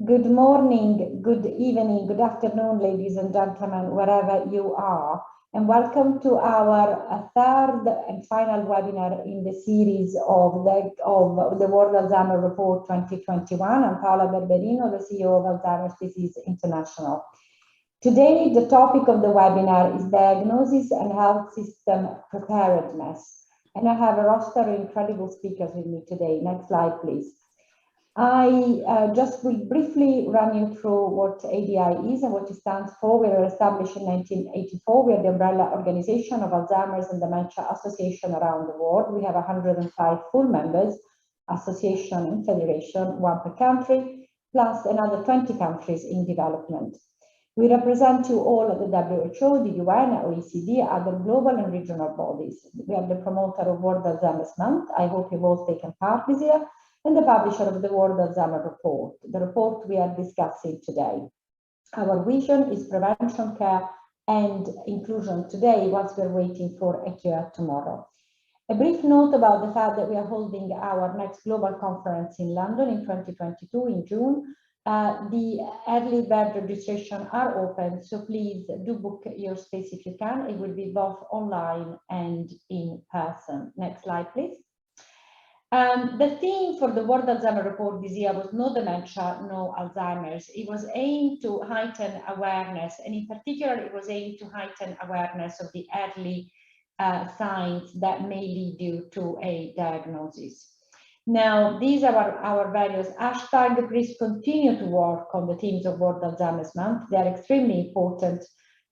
Good morning, good evening, good afternoon, ladies and gentlemen, wherever you are, and welcome to our third and final webinar in the series of the World Alzheimer Report 2021. I'm Paola Barbarino, the CEO of Alzheimer's Disease International. Today, the topic of the webinar is Diagnosis and Health System Preparedness, and I have a roster of incredible speakers with me today. Next slide, please. I just will briefly run you through what ADI is and what it stands for. We were established in 1984. We are the umbrella organization of Alzheimer's and Dementia Association around the world. We have 105 full members, association and federation, one per country, plus another 20 countries in development. We represent you all at the WHO, the UN, OECD, other global and regional bodies. We are the promoter of World Alzheimer's Month. I hope you've all taken part this year, and the publisher of the World Alzheimer Report, the report we are discussing today. Our vision is prevention, care, and inclusion today, whilst we're waiting for a cure tomorrow. A brief note about the fact that we are holding our next global conference in London in 2022 in June. The early bird registration are open, so please do book your space if you can. It will be both online and in person. Next slide, please. The theme for the World Alzheimer Report this year was No Dementia, No Alzheimer's. It was aimed to heighten awareness, and in particular, it was aimed to heighten awareness of the early signs that may lead you to a diagnosis. Now, these are our various hashtags. Please continue to work on the themes of World Alzheimer's Month. They are extremely important,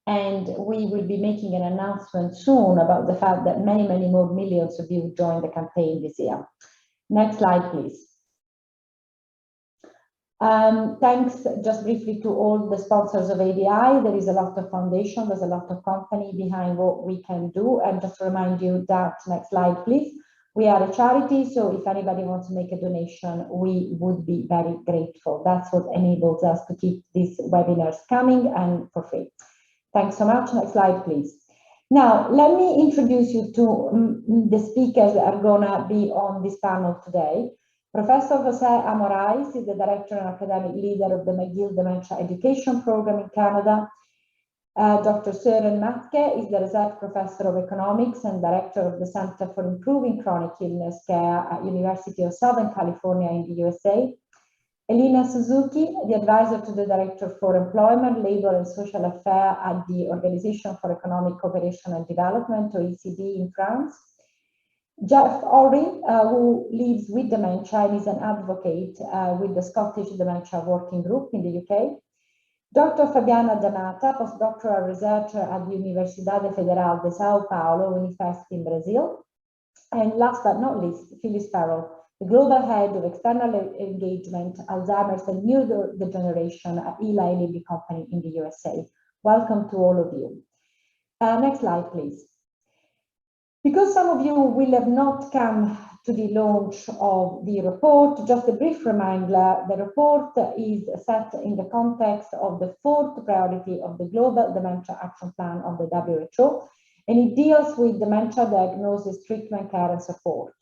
and we will be making an announcement soon about the fact that many, many more millions of you joined the campaign this year. Next slide, please. Thanks just briefly to all the sponsors of ADI. There is a lot of foundation, there's a lot of company behind what we can do. And just to remind you that, next slide, please. We are a charity, so if anybody wants to make a donation, we would be very grateful. That's what enables us to keep these webinars coming and for free. Thanks so much. Next slide, please. Now, let me introduce you to the speakers that are going to be on this panel today. Professor José A. Morais is the Director and Academic Leader of the McGill Dementia Education Programme in Canada. Dr. Soeren Mattke is the Research Professor of Economics and Director of the Center for Improving Chronic Illness Care at University of Southern California in the USA. Elina Suzuki, the Advisor to the Director for Employment, Labour and Social Affairs at the Organization for Economic Cooperation and Development, OECD, in France. Geoff Orry, who lives with dementia and is an advocate with the Scottish Dementia Working Group in the UK. Dr. Fabiana da Mata, Postdoctoral Researcher at the Universidade Federal de São Paulo, UNIFESP in Brazil. And last but not least, Phyliss, the Global Head of External Engagement, Alzheimer's and Neurodegeneration at Eli Lilly Company in the USA. Welcome to all of you. Next slide, please. Because some of you will have not come to the launch of the report, just a brief reminder, the report is set in the context of the fourth priority of the Global Dementia Action Plan of the WHO, and it deals with dementia diagnosis, treatment, care, and support.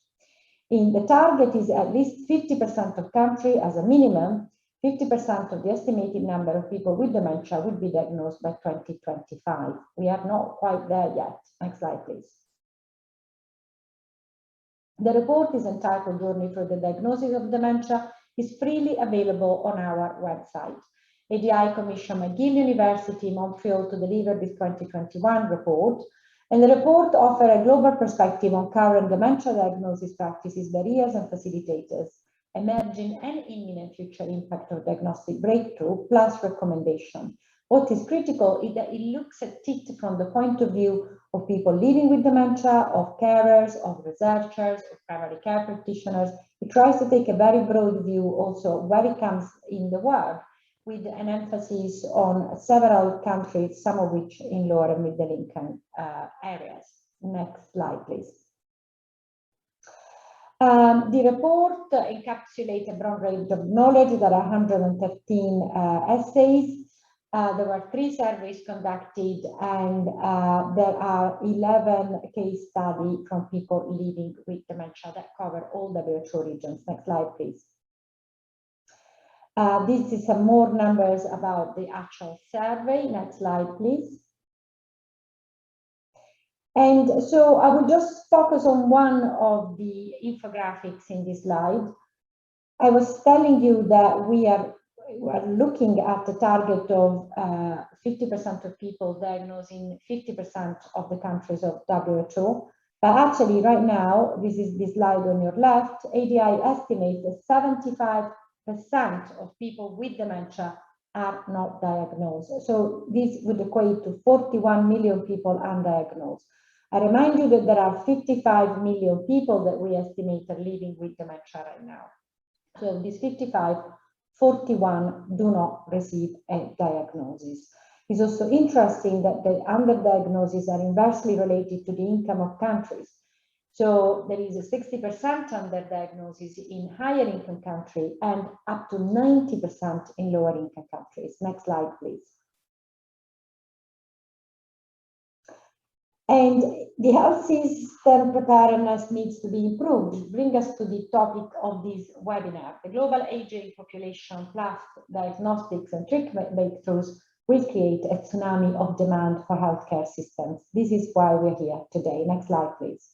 The target is at least 50% of country as a minimum, 50% of the estimated number of people with dementia will be diagnosed by 2025. We are not quite there yet. Next slide, please. The report is entitled Journey Through the Diagnosis of Dementia, is freely available on our website. ADI commissioned McGill University, Montreal to deliver this 2021 report, and the report offers a global perspective on current dementia diagnosis practices, barriers and facilitators, emerging and imminent future impact of diagnostic breakthrough, plus recommendation. What is critical is that it looks at it from the point of view of people living with dementia, of carers, of researchers, of primary care practitioners. It tries to take a very broad view also where it comes in the world, with an emphasis on several countries, some of which in lower and middle income areas. Next slide, please. The report encapsulates a broad range of knowledge. There are 113 essays. There were 3 surveys conducted, and there are 11 case studies from people living with dementia that cover all WHO regions. Next slide, please. This is some more numbers about the actual survey. Next slide, please. And so I will just focus on one of the infographics in this slide. I was telling you that we are looking at the target of 50% of people diagnosing 50% of the countries of WHO. But actually right now, this is the slide on your left, ADI estimates that 75% of people with dementia are not diagnosed. So this would equate to 41 million people undiagnosed. I remind you that there are 55 million people that we estimate are living with dementia right now. So these 55, 41 do not receive a diagnosis. It's also interesting that the underdiagnoses are inversely related to the income of countries. So there is a 60% underdiagnosis in higher income countries and up to 90% in lower income countries. Next slide, please. And the health system preparedness needs to be improved. Bring us to the topic of this webinar. The global aging population plus diagnostics and treatment breakthroughs will create a tsunami of demand for healthcare systems. This is why we're here today. Next slide, please.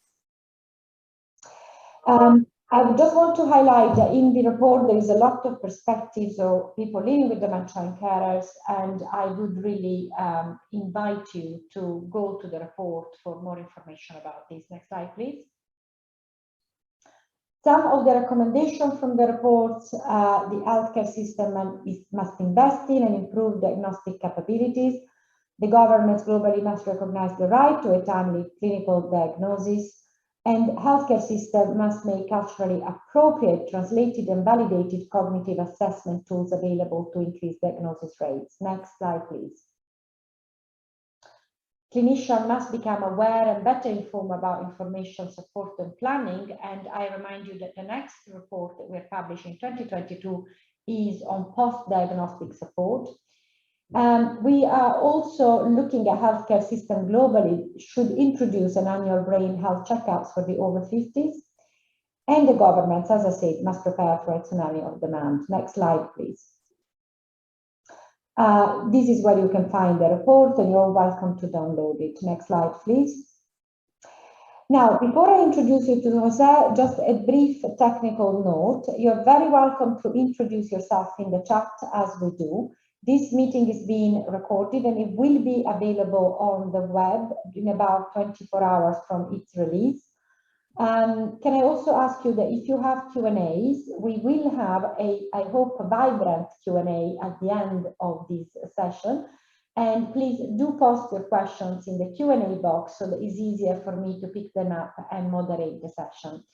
I just want to highlight that in the report, there is a lot of perspectives of people living with dementia and carers, and I would really invite you to go to the report for more information about this. Next slide, please. Some of the recommendations from the reports, the healthcare system must invest in and improve diagnostic capabilities. The governments globally must recognize the right to a timely clinical diagnosis. And healthcare system must make culturally appropriate, translated and validated cognitive assessment tools available to increase diagnosis rates. Next slide, please. Clinicians must become aware and better informed about information support and planning. And I remind you that the next report that we're publishing in 2022 is on post-diagnostic support. We are also looking at healthcare system globally should introduce an annual brain health checkups for the over 50s. And the governments, as I said, must prepare for a tsunami of demand. Next slide, please. This is where you can find the report and you're welcome to download it. Next slide, please. Now, before I introduce you to José, just a brief technical note. You're very welcome to introduce yourself in the chat as we do. This meeting is being recorded and it will be available on the web in about 24 hours from its release. Can I also ask you that if you have Q&As, we will have I hope, a vibrant Q&A at the end of this session. And please do post your questions in the Q&A box so that it's easier for me to pick them up and moderate the session.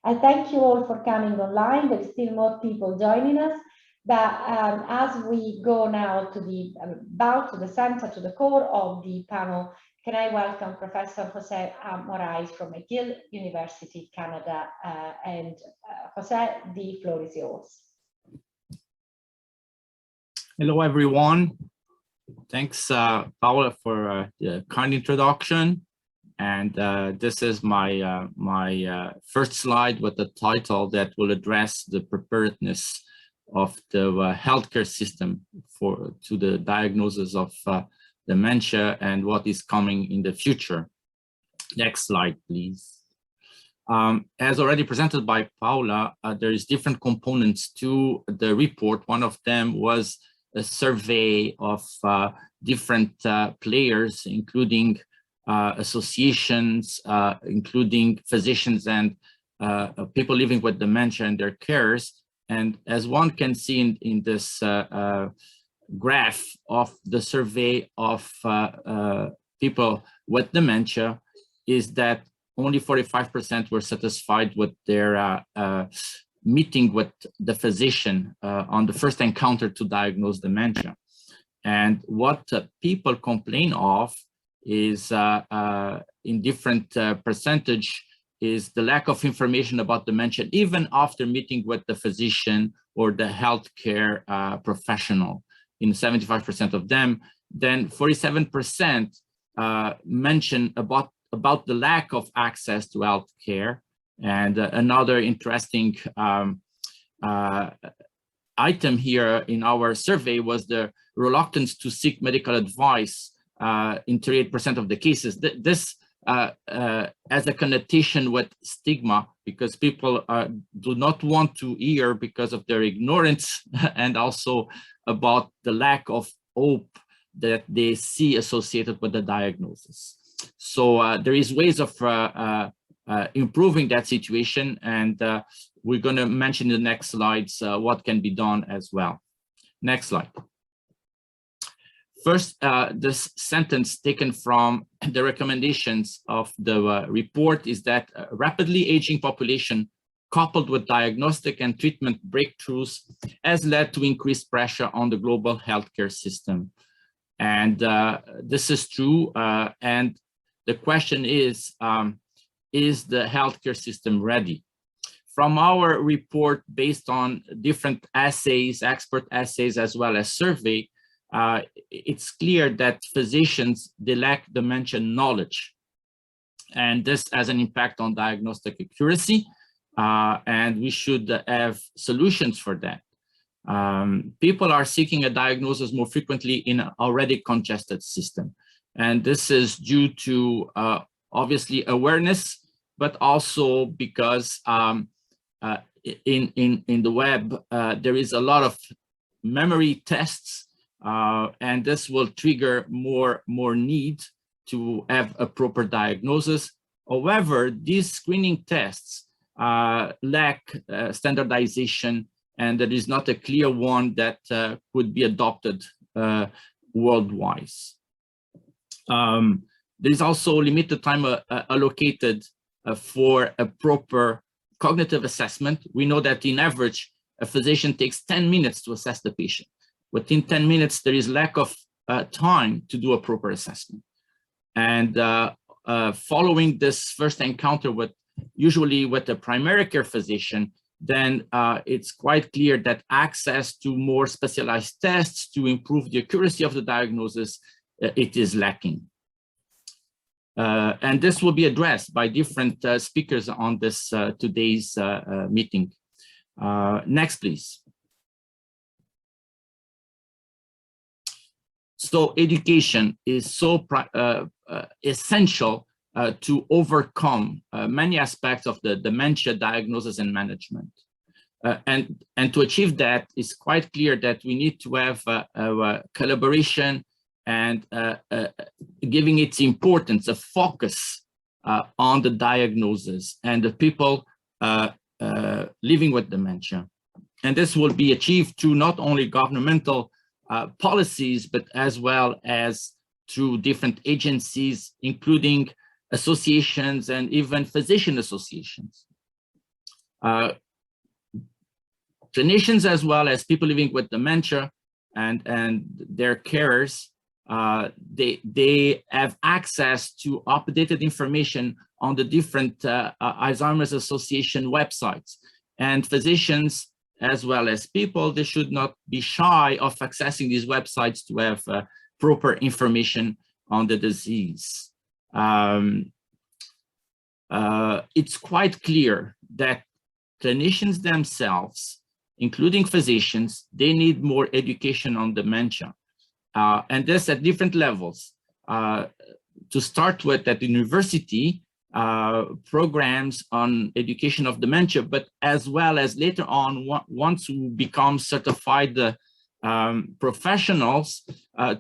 I thank you all for coming online. There's still more people joining us. But as we go now to the center, to the core of the panel, can I welcome Professor José A. Morais from McGill University, Canada. José, the floor is yours. Hello, everyone. Thanks, Paola, for the kind introduction. And this is my first slide with the title that will address the preparedness of the healthcare system to the diagnosis of dementia and what is coming in the future. Next slide, please. As already presented by Paola, there is different components to the report. One of them was a survey of different players, including associations, including physicians and people living with dementia and their carers. And as one can see in this graph of the survey of people with dementia, is that only 45% were satisfied with their meeting with the physician on the first encounter to diagnose dementia. And what people complain of is in different percentage is the lack of information about dementia, even after meeting with the physician or the healthcare professional. In 75% of them, then 47% mention about the lack of access to healthcare. And another interesting item here in our survey was the reluctance to seek medical advice in 38% of the cases. This has a connotation with stigma, because people do not want to hear because of their ignorance and also about the lack of hope that they see associated with the diagnosis. So there is ways of improving that situation, and we're going to mention in the next slides what can be done as well. Next slide. First, this sentence taken from the recommendations of the report is that a rapidly aging population coupled with diagnostic and treatment breakthroughs has led to increased pressure on the global healthcare system. And this is true. And the question is the healthcare system ready? From our report, based on different assays, expert assays, as well as survey, it's clear that physicians, they lack dementia knowledge. And this has an impact on diagnostic accuracy, and we should have solutions for that. People are seeking a diagnosis more frequently in an already congested system. And this is due to obviously awareness, but also because in the web, there is a lot of memory tests, and this will trigger more need to have a proper diagnosis. However, these screening tests lack standardization, and there is not a clear one that could be adopted worldwide. There is also limited time allocated for a proper cognitive assessment. We know that in average, a physician takes 10 minutes to assess the patient. Within 10 minutes, there is lack of time to do a proper assessment. And following this first encounter usually with a primary care physician, then it's quite clear that access to more specialized tests to improve the accuracy of the diagnosis, it is lacking. And this will be addressed by different speakers on this today's meeting. Next, please. So education is so essential to overcome many aspects of the dementia diagnosis and management. And to achieve that, it's quite clear that we need to have a collaboration and giving its importance, a focus on the diagnosis and the people living with dementia. And this will be achieved through not only governmental policies, but as well as through different agencies, including associations and even physician associations. Clinicians, as well as people living with dementia and their carers, they have access to updated information on the different Alzheimer's Association websites. And physicians, as well as people, they should not be shy of accessing these websites to have proper information on the disease. It's quite clear that clinicians themselves, including physicians, they need more education on dementia. And this at different levels. To start with, at the university, programs on education of dementia, but as well as later on, once we become certified professionals,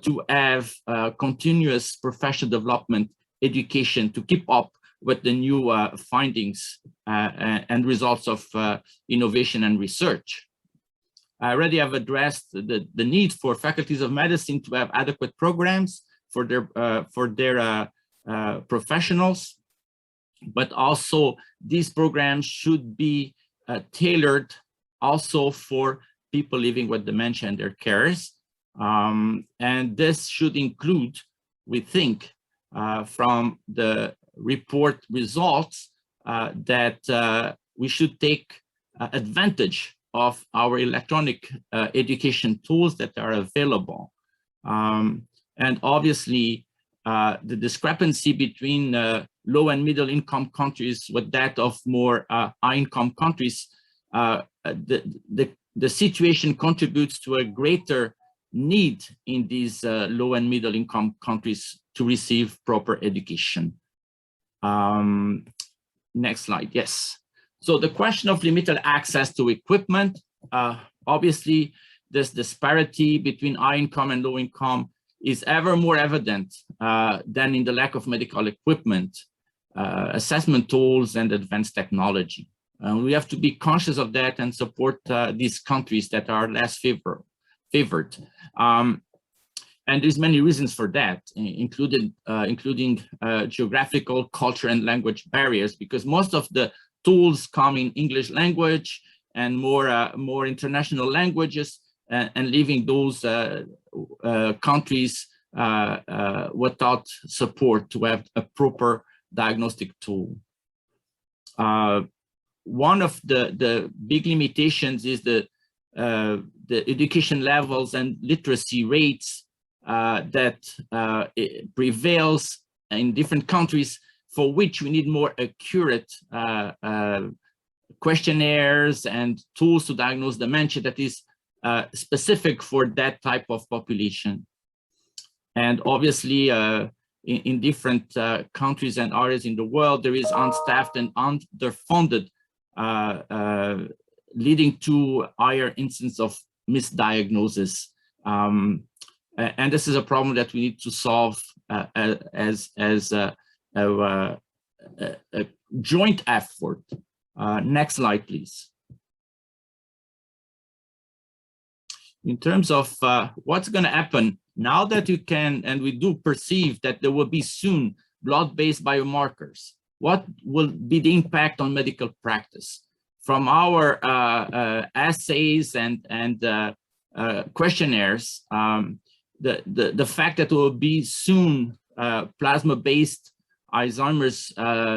to have continuous professional development education to keep up with the new findings and results of innovation and research. I already have addressed the need for faculties of medicine to have adequate programs for their professionals, but also these programs should be tailored also for people living with dementia and their carers. And this should include, we think, from the report results, that we should take advantage of our electronic education tools that are available. And obviously, the discrepancy between low and middle income countries with that of more high income countries, the the situation contributes to a greater need in these low and middle income countries to receive proper education. Next slide, yes. So the question of limited access to equipment, obviously this disparity between high income and low income is ever more evident than in the lack of medical equipment, assessment tools, and advanced technology. We have to be conscious of that and support these countries that are less favored. And there's many reasons for that, including geographical, culture, and language barriers, because most of the tools come in English language and more international languages, and leaving those countries without support to have a proper diagnostic tool. One of the big limitations is the education levels and literacy rates that prevails in different countries, for which we need more accurate questionnaires and tools to diagnose dementia that is specific for that type of population. And obviously, in different countries and areas in the world, there is unstaffed and underfunded, leading to higher incidence of misdiagnosis. And this is a problem that we need to solve as a joint effort. Next slide, please. In terms of what's going to happen now that you can, and we do perceive that there will be soon blood-based biomarkers, what will be the impact on medical practice? From our assays and questionnaires, the fact that there will be soon plasma-based Alzheimer's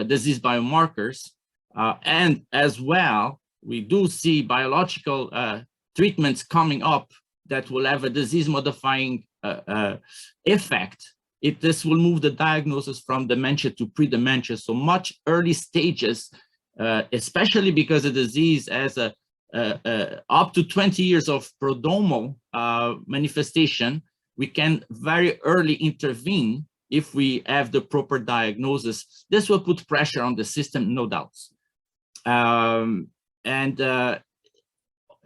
disease biomarkers, and as well, we do see biological treatments coming up that will have a disease-modifying effect. This will move the diagnosis from dementia to pre-dementia, so much early stages, especially because the disease has up to 20 years of prodromal manifestation. We can very early intervene if we have the proper diagnosis. This will put pressure on the system, no doubts.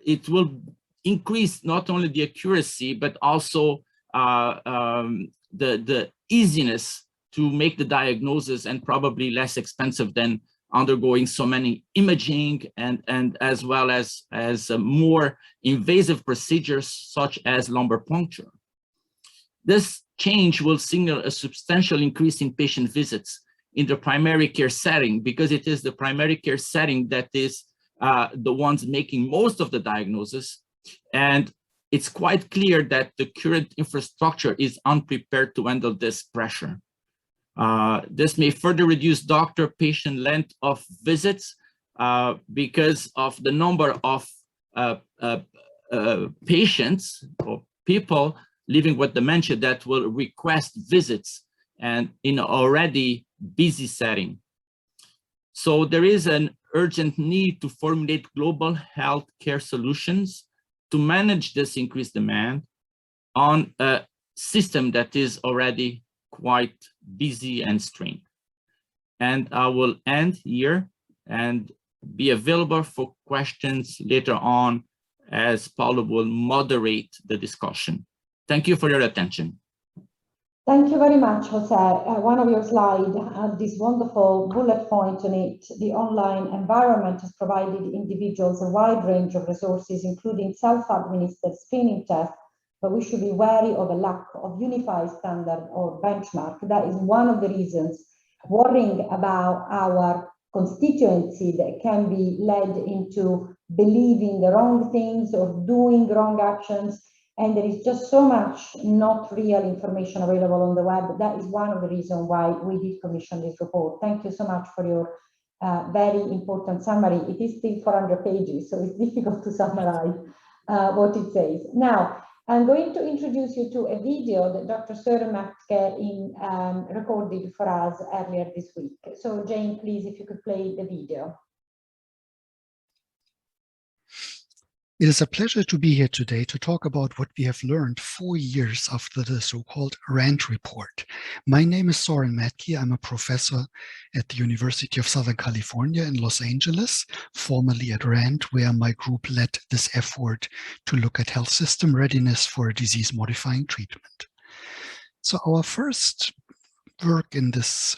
It will increase not only the accuracy, but also the easiness to make the diagnosis, and probably less expensive than undergoing so many imaging and as well as more invasive procedures such as lumbar puncture. This change will signal a substantial increase in patient visits in the primary care setting, because it is the primary care setting that is the ones making most of the diagnosis. And it's quite clear that the current infrastructure is unprepared to handle this pressure. This may further reduce doctor-patient length of visits because of the number of patients or people living with dementia that will request visits and in an already busy setting. So there is an urgent need to formulate global healthcare solutions to manage this increased demand on a system that is already quite busy and strained. And I will end here and be available for questions later on as Paulo will moderate the discussion. Thank you for your attention. Thank you very much, José. One of your slides had this wonderful bullet point on it. The online environment has provided individuals a wide range of resources, including self-administered screening tests, but we should be wary of a lack of unified standard or benchmark. That is one of the reasons worrying about our constituency that can be led into believing the wrong things or doing wrong actions. And there is just so much not real information available on the web. That is one of the reasons why we did commission this report. Thank you so much for your very important summary. It is still 400 pages, so it's difficult to summarize what it says. Now, I'm going to introduce you to a video that Dr. Soeren Mattke recorded for us earlier this week. So Jane, please, if you could play the video. It is a pleasure to be here today to talk about what we have learned 4 years after the so-called RAND report. My name is Soeren Mattke. I'm a professor at the University of Southern California in Los Angeles, formerly at RAND, where my group led this effort to look at health system readiness for a disease-modifying treatment. So our first work in this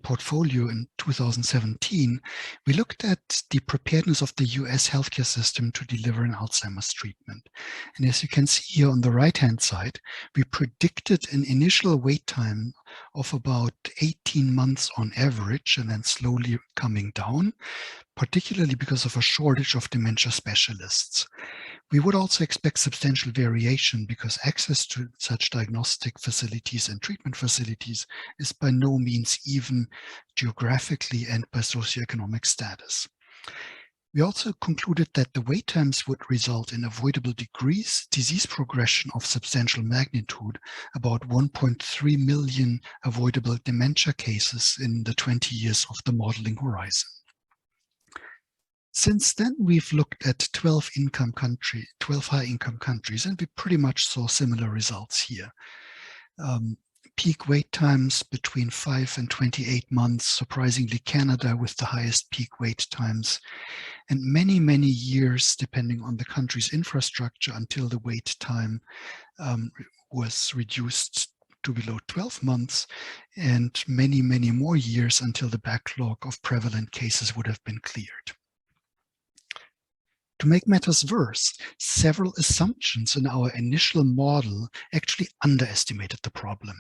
portfolio in 2017, we looked at the preparedness of the US healthcare system to deliver an Alzheimer's treatment. And as you can see here on the right-hand side, we predicted an initial wait time of about 18 months on average and then slowly coming down, particularly because of a shortage of dementia specialists. We would also expect substantial variation because access to such diagnostic facilities and treatment facilities is by no means even geographically and by socioeconomic status. We also concluded that the wait times would result in avoidable disease progression of substantial magnitude, about 1.3 million avoidable dementia cases in the 20 years of the modeling horizon. Since then, we've looked at 12 high-income countries, and we pretty much saw similar results here. Peak wait times between 5 and 28 months, surprisingly Canada with the highest peak wait times, and many, many years, depending on the country's infrastructure, until the wait time was reduced to below 12 months, and many, many more years until the backlog of prevalent cases would have been cleared. To make matters worse, several assumptions in our initial model actually underestimated the problem.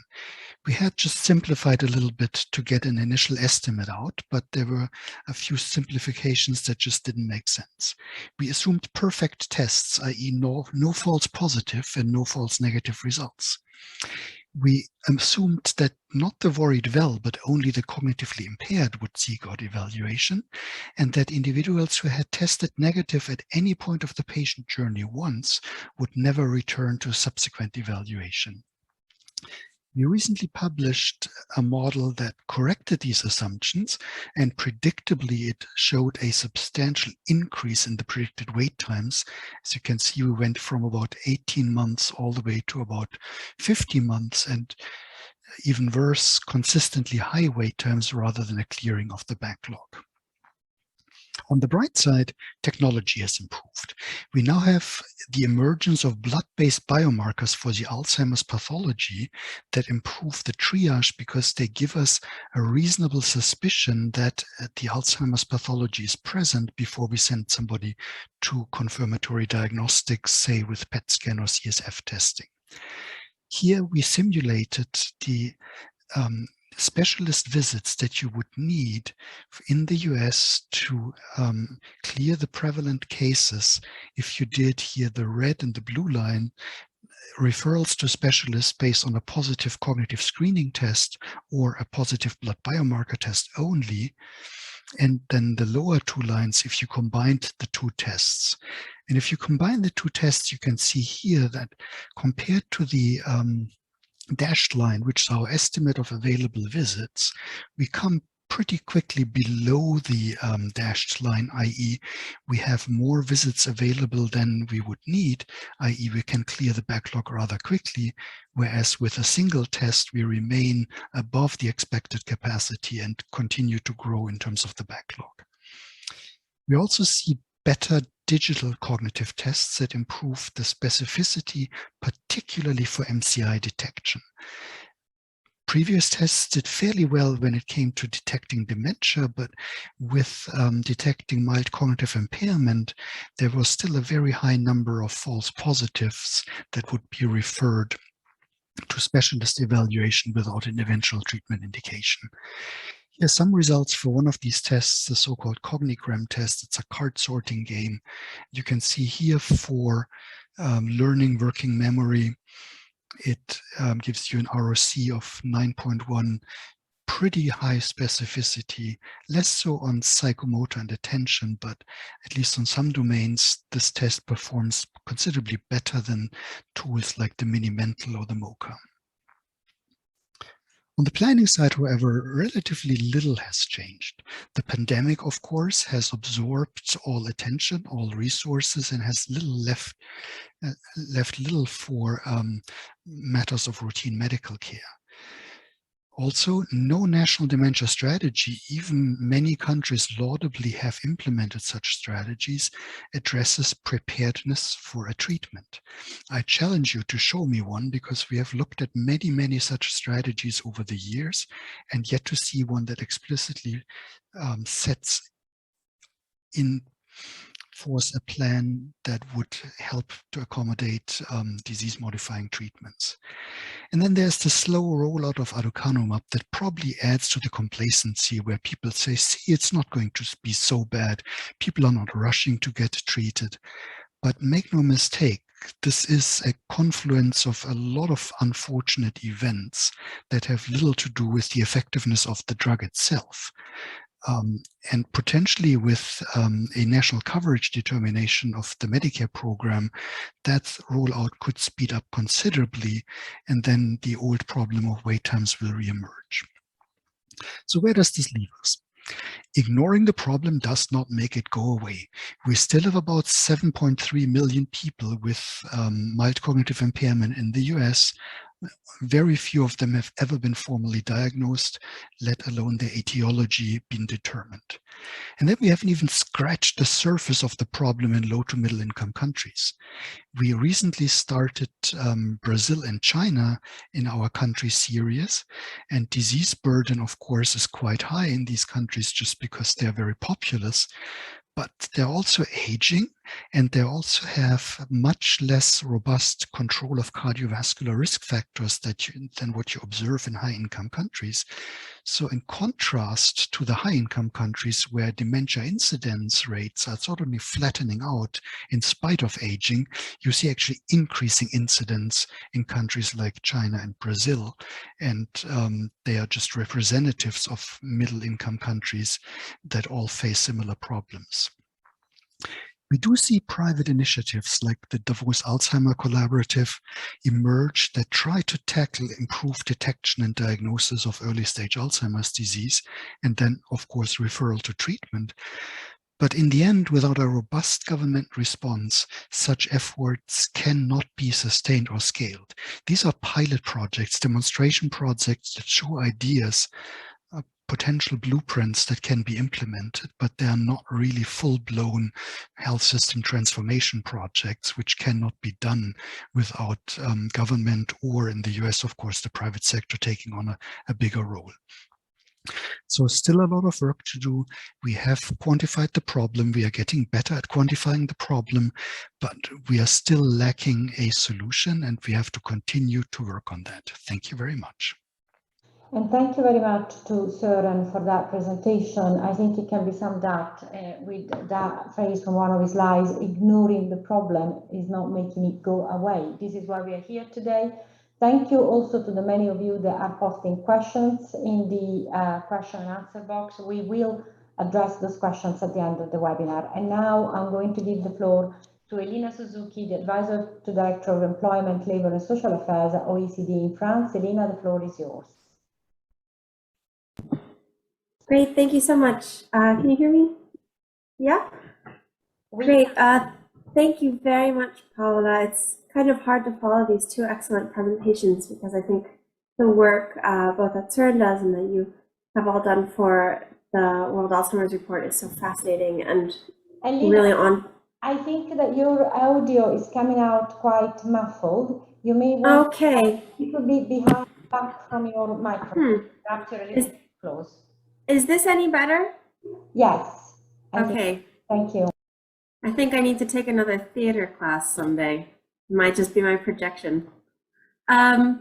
We had just simplified a little bit to get an initial estimate out, but there were a few simplifications that just didn't make sense. We assumed perfect tests, i.e. no false positive and no false negative results. We assumed that not the worried well, but only the cognitively impaired would seek out evaluation, and that individuals who had tested negative at any point of the patient journey once would never return to subsequent evaluation. We recently published a model that corrected these assumptions, and predictably it showed a substantial increase in the predicted wait times. As you can see, we went from about 18 months all the way to about 50 months, and even worse, consistently high wait times rather than a clearing of the backlog. On the bright side, technology has improved. We now have the emergence of blood-based biomarkers for the Alzheimer's pathology that improve the triage because they give us a reasonable suspicion that the Alzheimer's pathology is present before we send somebody to confirmatory diagnostics, say with PET scan or CSF testing. Here we simulated the specialist visits that you would need in the US to clear the prevalent cases. If you did here the red and the blue line, referrals to specialists based on a positive cognitive screening test or a positive blood biomarker test only, and then the lower two lines if you combined the two tests. And if you combine the two tests, you can see here that compared to the dashed line, which is our estimate of available visits, we come pretty quickly below the dashed line, i.e. we have more visits available than we would need, i.e. we can clear the backlog rather quickly, whereas with a single test we remain above the expected capacity and continue to grow in terms of the backlog. We also see better digital cognitive tests that improve the specificity, particularly for MCI detection. Previous tests did fairly well when it came to detecting dementia, but with detecting mild cognitive impairment, there was still a very high number of false positives that would be referred to specialist evaluation without an eventual treatment indication. Here's some results for one of these tests, the so-called Cognigram test. It's a card sorting game. You can see here for learning working memory, it gives you an ROC of 9.1, pretty high specificity, less so on psychomotor and attention, but at least on some domains, this test performs considerably better than tools like the Mini-Mental or the MoCA. On the planning side, however, relatively little has changed. The pandemic, of course, has absorbed all attention, all resources, and has left little for matters of routine medical care. Also, no national dementia strategy, even many countries laudably have implemented such strategies, addresses preparedness for a treatment. I challenge you to show me one, because we have looked at many, many such strategies over the years and yet to see one that explicitly sets in force a plan that would help to accommodate disease-modifying treatments. And then there's the slow rollout of aducanumab that probably adds to the complacency, where people say, see, it's not going to be so bad. People are not rushing to get treated. But make no mistake, this is a confluence of a lot of unfortunate events that have little to do with the effectiveness of the drug itself. And potentially with a national coverage determination of the Medicare program, that rollout could speed up considerably, and then the old problem of wait times will reemerge. So where does this leave us? Ignoring the problem does not make it go away. We still have about 7.3 million people with mild cognitive impairment in the US. Very few of them have ever been formally diagnosed, let alone their etiology been determined. And then we haven't even scratched the surface of the problem in low to middle income countries. We recently started Brazil and China in our country series, and disease burden, of course, is quite high in these countries just because they're very populous. But they're also aging, and they also have much less robust control of cardiovascular risk factors than what you observe in high-income countries. So in contrast to the high-income countries, where dementia incidence rates are sort of flattening out in spite of aging, you see actually increasing incidence in countries like China and Brazil. And they are just representatives of middle-income countries that all face similar problems. We do see private initiatives like the Davos Alzheimer Collaborative emerge that try to tackle improved detection and diagnosis of early stage Alzheimer's disease, and then, of course, referral to treatment. But in the end, without a robust government response, such efforts cannot be sustained or scaled. These are pilot projects, demonstration projects that show ideas, potential blueprints that can be implemented, but they are not really full-blown health system transformation projects, which cannot be done without government, or in the US, of course, the private sector taking on a bigger role. So still a lot of work to do. We have quantified the problem. We are getting better at quantifying the problem, but we are still lacking a solution, and we have to continue to work on that. Thank you very much. And thank you very much to Soeren for that presentation. I think it can be summed up with that phrase from one of his slides: ignoring the problem is not making it go away. This is why we are here today. Thank you also to the many of you that are posting questions in the question and answer box. We will address those questions at the end of the webinar. And now I'm going to give the floor to Elina Suzuki, the Advisor to Director of Employment, Labour and Social Affairs at OECD in France. Elina, the floor is yours. Great, thank you so much. Can you hear me? Yeah? Great, thank you very much, Paola. It's kind of hard to follow these two excellent presentations, because I think the work both that Soeren does and that you have all done for the World Alzheimer's Report is so fascinating and Elina, really on. I think that your audio is coming out quite muffled. You may want to be back from your microphone. Perhaps you're a little bit close. Is this any better? Yes. Okay. Thank you. I think I need to take another theater class someday. It might just be my projection. Anyway,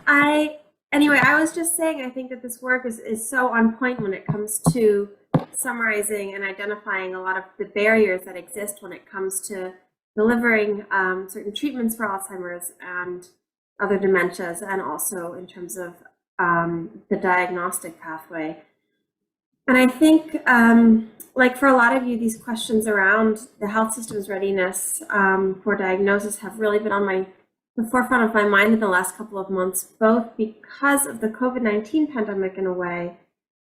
I was just saying, I think that this work is so on point when it comes to summarizing and identifying a lot of the barriers that exist when it comes to delivering certain treatments for Alzheimer's and other dementias, and also in terms of the diagnostic pathway. And I think, like for a lot of you, these questions around the health system's readiness for diagnosis have really been on my the forefront of my mind in the last couple of months, both because of the COVID-19 pandemic in a way,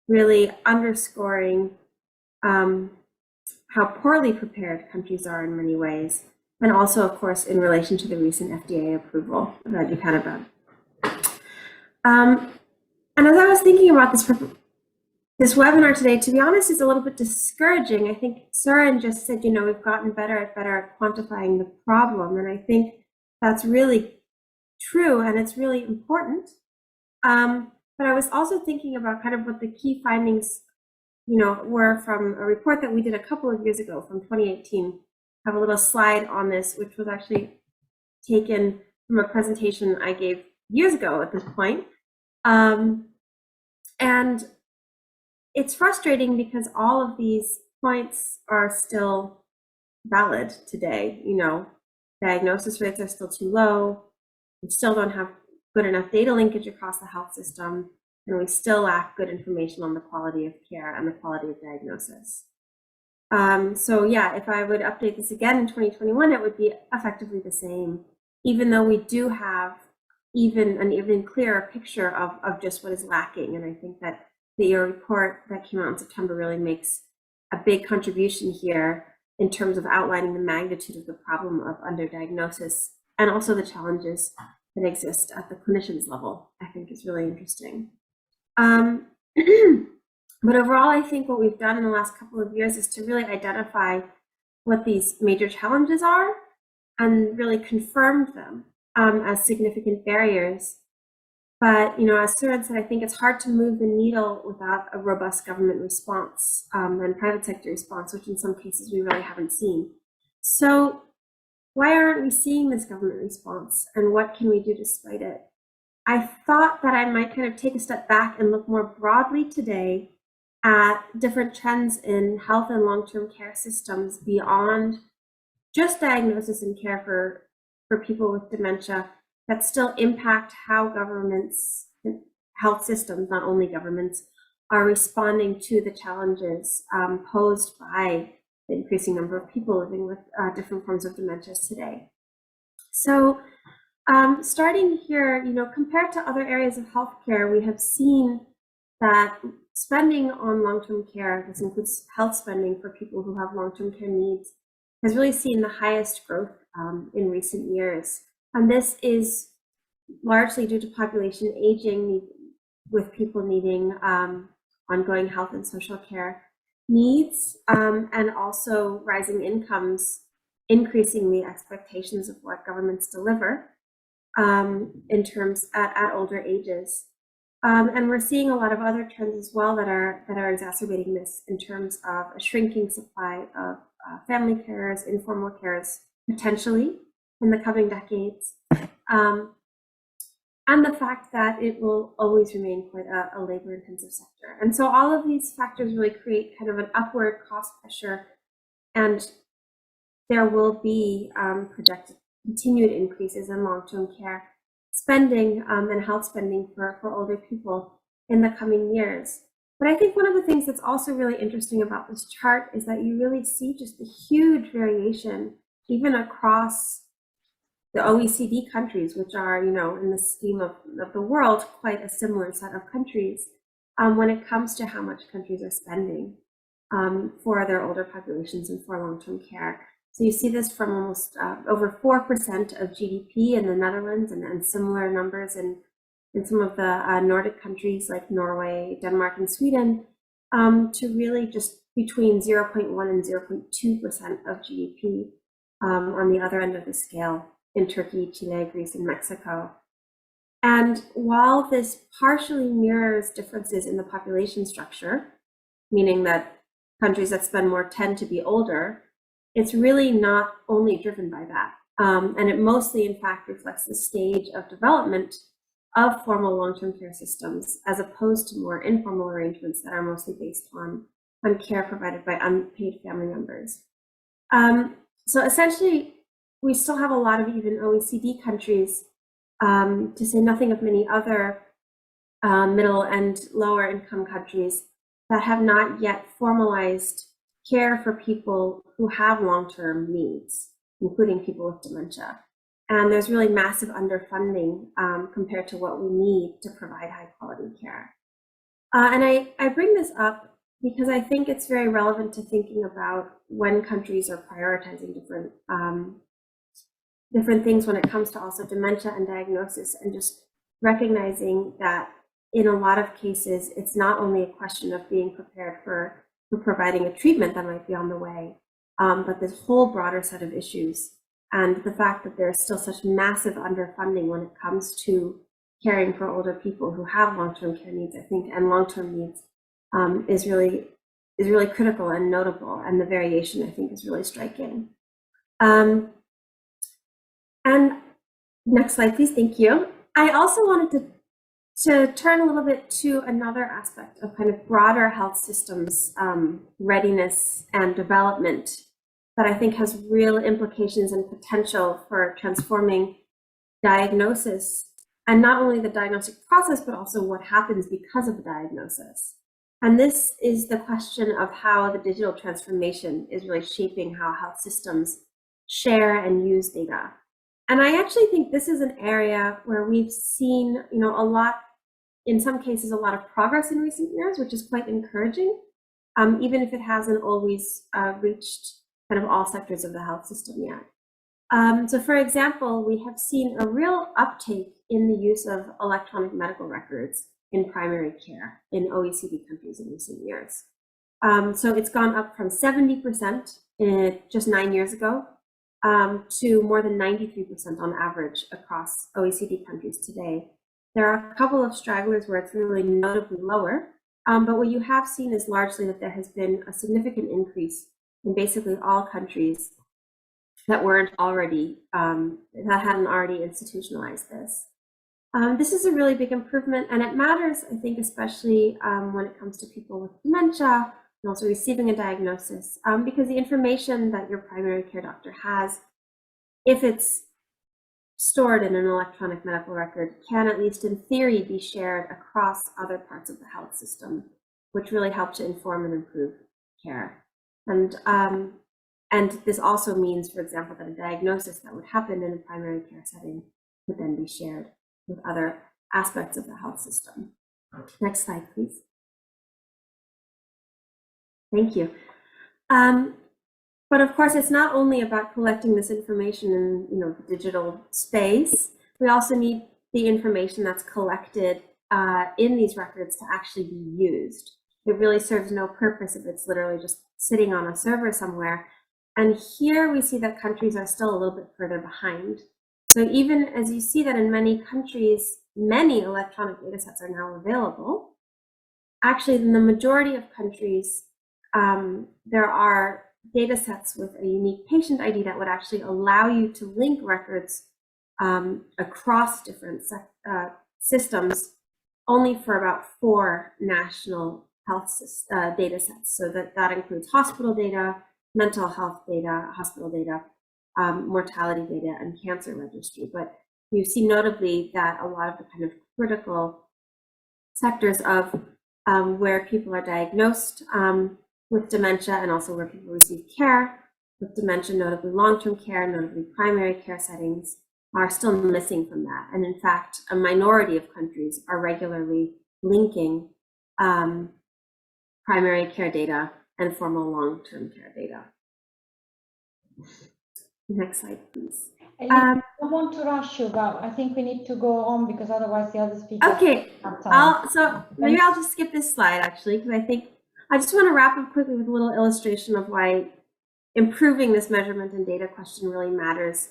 really underscoring how poorly prepared countries are in many ways, and also, of course, in relation to the recent FDA approval of aducanumab. And as I was thinking about this webinar today, to be honest, it's a little bit discouraging. I think Soeren just said, we've gotten better at quantifying the problem, and I think that's really true, and it's really important. But I was also thinking about kind of what the key findings, were from a report that we did a couple of years ago from 2018. I have a little slide on this, which was actually taken from a presentation I gave years ago at this point. And it's frustrating because all of these points are still valid today. Diagnosis rates are still too low. We still don't have good enough data linkage across the health system, and we still lack good information on the quality of care and the quality of diagnosis. So yeah, if I would update this again in 2021, it would be effectively the same, even though we do have an even clearer picture of just what is lacking. And I think that the year report that came out in September really makes a big contribution here in terms of outlining the magnitude of the problem of underdiagnosis and also the challenges that exist at the clinician's level. I think is really interesting. But overall, I think what we've done in the last couple of years is to really identify what these major challenges are and really confirmed them as significant barriers. But, as Soeren said, I think it's hard to move the needle without a robust government response and private sector response, which in some cases we really haven't seen. So why aren't we seeing this government response, and what can we do despite it? I thought that I might kind of take a step back and look more broadly today at different trends in health and long-term care systems beyond just diagnosis and care for people with dementia that still impact how governments, health systems, not only governments, are responding to the challenges posed by the increasing number of people living with different forms of dementia today. So starting here, compared to other areas of healthcare, we have seen that spending on long-term care, this includes health spending for people who have long-term care needs, has really seen the highest growth in recent years. And this is largely due to population aging, with people needing ongoing health and social care needs, and also rising incomes, increasing the expectations of what governments deliver in terms at older ages. And we're seeing a lot of other trends as well that are exacerbating this in terms of a shrinking supply of family carers, informal carers, potentially in the coming decades, and the fact that it will always remain quite a labor-intensive sector. And so all of these factors really create kind of an upward cost pressure, and there will be projected continued increases in long-term care spending and health spending for older people in the coming years. But I think one of the things that's also really interesting about this chart is that you really see just the huge variation, even across the OECD countries, which are, in the scheme of the world, quite a similar set of countries when it comes to how much countries are spending for their older populations and for long-term care. So you see this from almost over 4% of GDP in the Netherlands, and similar numbers in some of the Nordic countries like Norway, Denmark, and Sweden, to really just between 0.1 and 0.2% of GDP on the other end of the scale in Turkey, Chile, Greece, and Mexico. And while this partially mirrors differences in the population structure, meaning that countries that spend more tend to be older, it's really not only driven by that. And it mostly, in fact, reflects the stage of development of formal long-term care systems, as opposed to more informal arrangements that are mostly based on care provided by unpaid family members. So essentially, we still have a lot of even OECD countries, to say nothing of many other middle and lower income countries, that have not yet formalized care for people who have long-term needs, including people with dementia. And there's really massive underfunding compared to what we need to provide high quality care. And I bring this up because I think it's very relevant to thinking about when countries are prioritizing different things when it comes to also dementia and diagnosis, and just recognizing that in a lot of cases, it's not only a question of being prepared for providing a treatment that might be on the way, but this whole broader set of issues. And the fact that there's still such massive underfunding when it comes to caring for older people who have long-term care needs, I think, and long-term needs is really critical and notable. And the variation, I think, is really striking. And next slide, please. Thank you. I also wanted to turn a little bit to another aspect of kind of broader health systems readiness and development that I think has real implications and potential for transforming diagnosis, and not only the diagnostic process, but also what happens because of the diagnosis. And this is the question of how the digital transformation is really shaping how health systems share and use data. And I actually think this is an area where we've seen, a lot, in some cases, a lot of progress in recent years, which is quite encouraging, even if it hasn't always reached kind of all sectors of the health system yet. So for example, we have seen a real uptake in the use of electronic medical records in primary care in OECD countries in recent years. So it's gone up from 70% just 9 years ago to more than 93% on average across OECD countries today. There are a couple of stragglers where it's really notably lower, but what you have seen is largely that there has been a significant increase in basically all countries that weren't already, that hadn't already institutionalized this. This is a really big improvement, and it matters, I think, especially when it comes to people with dementia and also receiving a diagnosis, because the information that your primary care doctor has, if it's stored in an electronic medical record, can at least in theory be shared across other parts of the health system, which really help to inform and improve care. And this also means, for example, that a diagnosis that would happen in a primary care setting could then be shared with other aspects of the health system. Next slide, please. Thank you. But of course, it's not only about collecting this information in the digital space. We also need the information that's collected in these records to actually be used. It really serves no purpose if it's literally just sitting on a server somewhere. And here we see that countries are still a little bit further behind. So even as you see that in many countries, many electronic data sets are now available, actually in the majority of countries, there are data sets with a unique patient ID that would actually allow you to link records across different systems only for about 4 national health data sets. So that includes hospital data, mental health data, hospital data, mortality data, and cancer registry. But you see notably that a lot of the kind of critical sectors of where people are diagnosed with dementia, and also where people receive care with dementia, notably long-term care, notably primary care settings, are still missing from that. And in fact, a minority of countries are regularly linking primary care data and formal long-term care data. Next slide, please. I don't want to rush you, but I think we need to go on because otherwise the other speakers okay. have time. So maybe I'll just skip this slide actually, because I just want to wrap up quickly with a little illustration of why improving this measurement and data question really matters.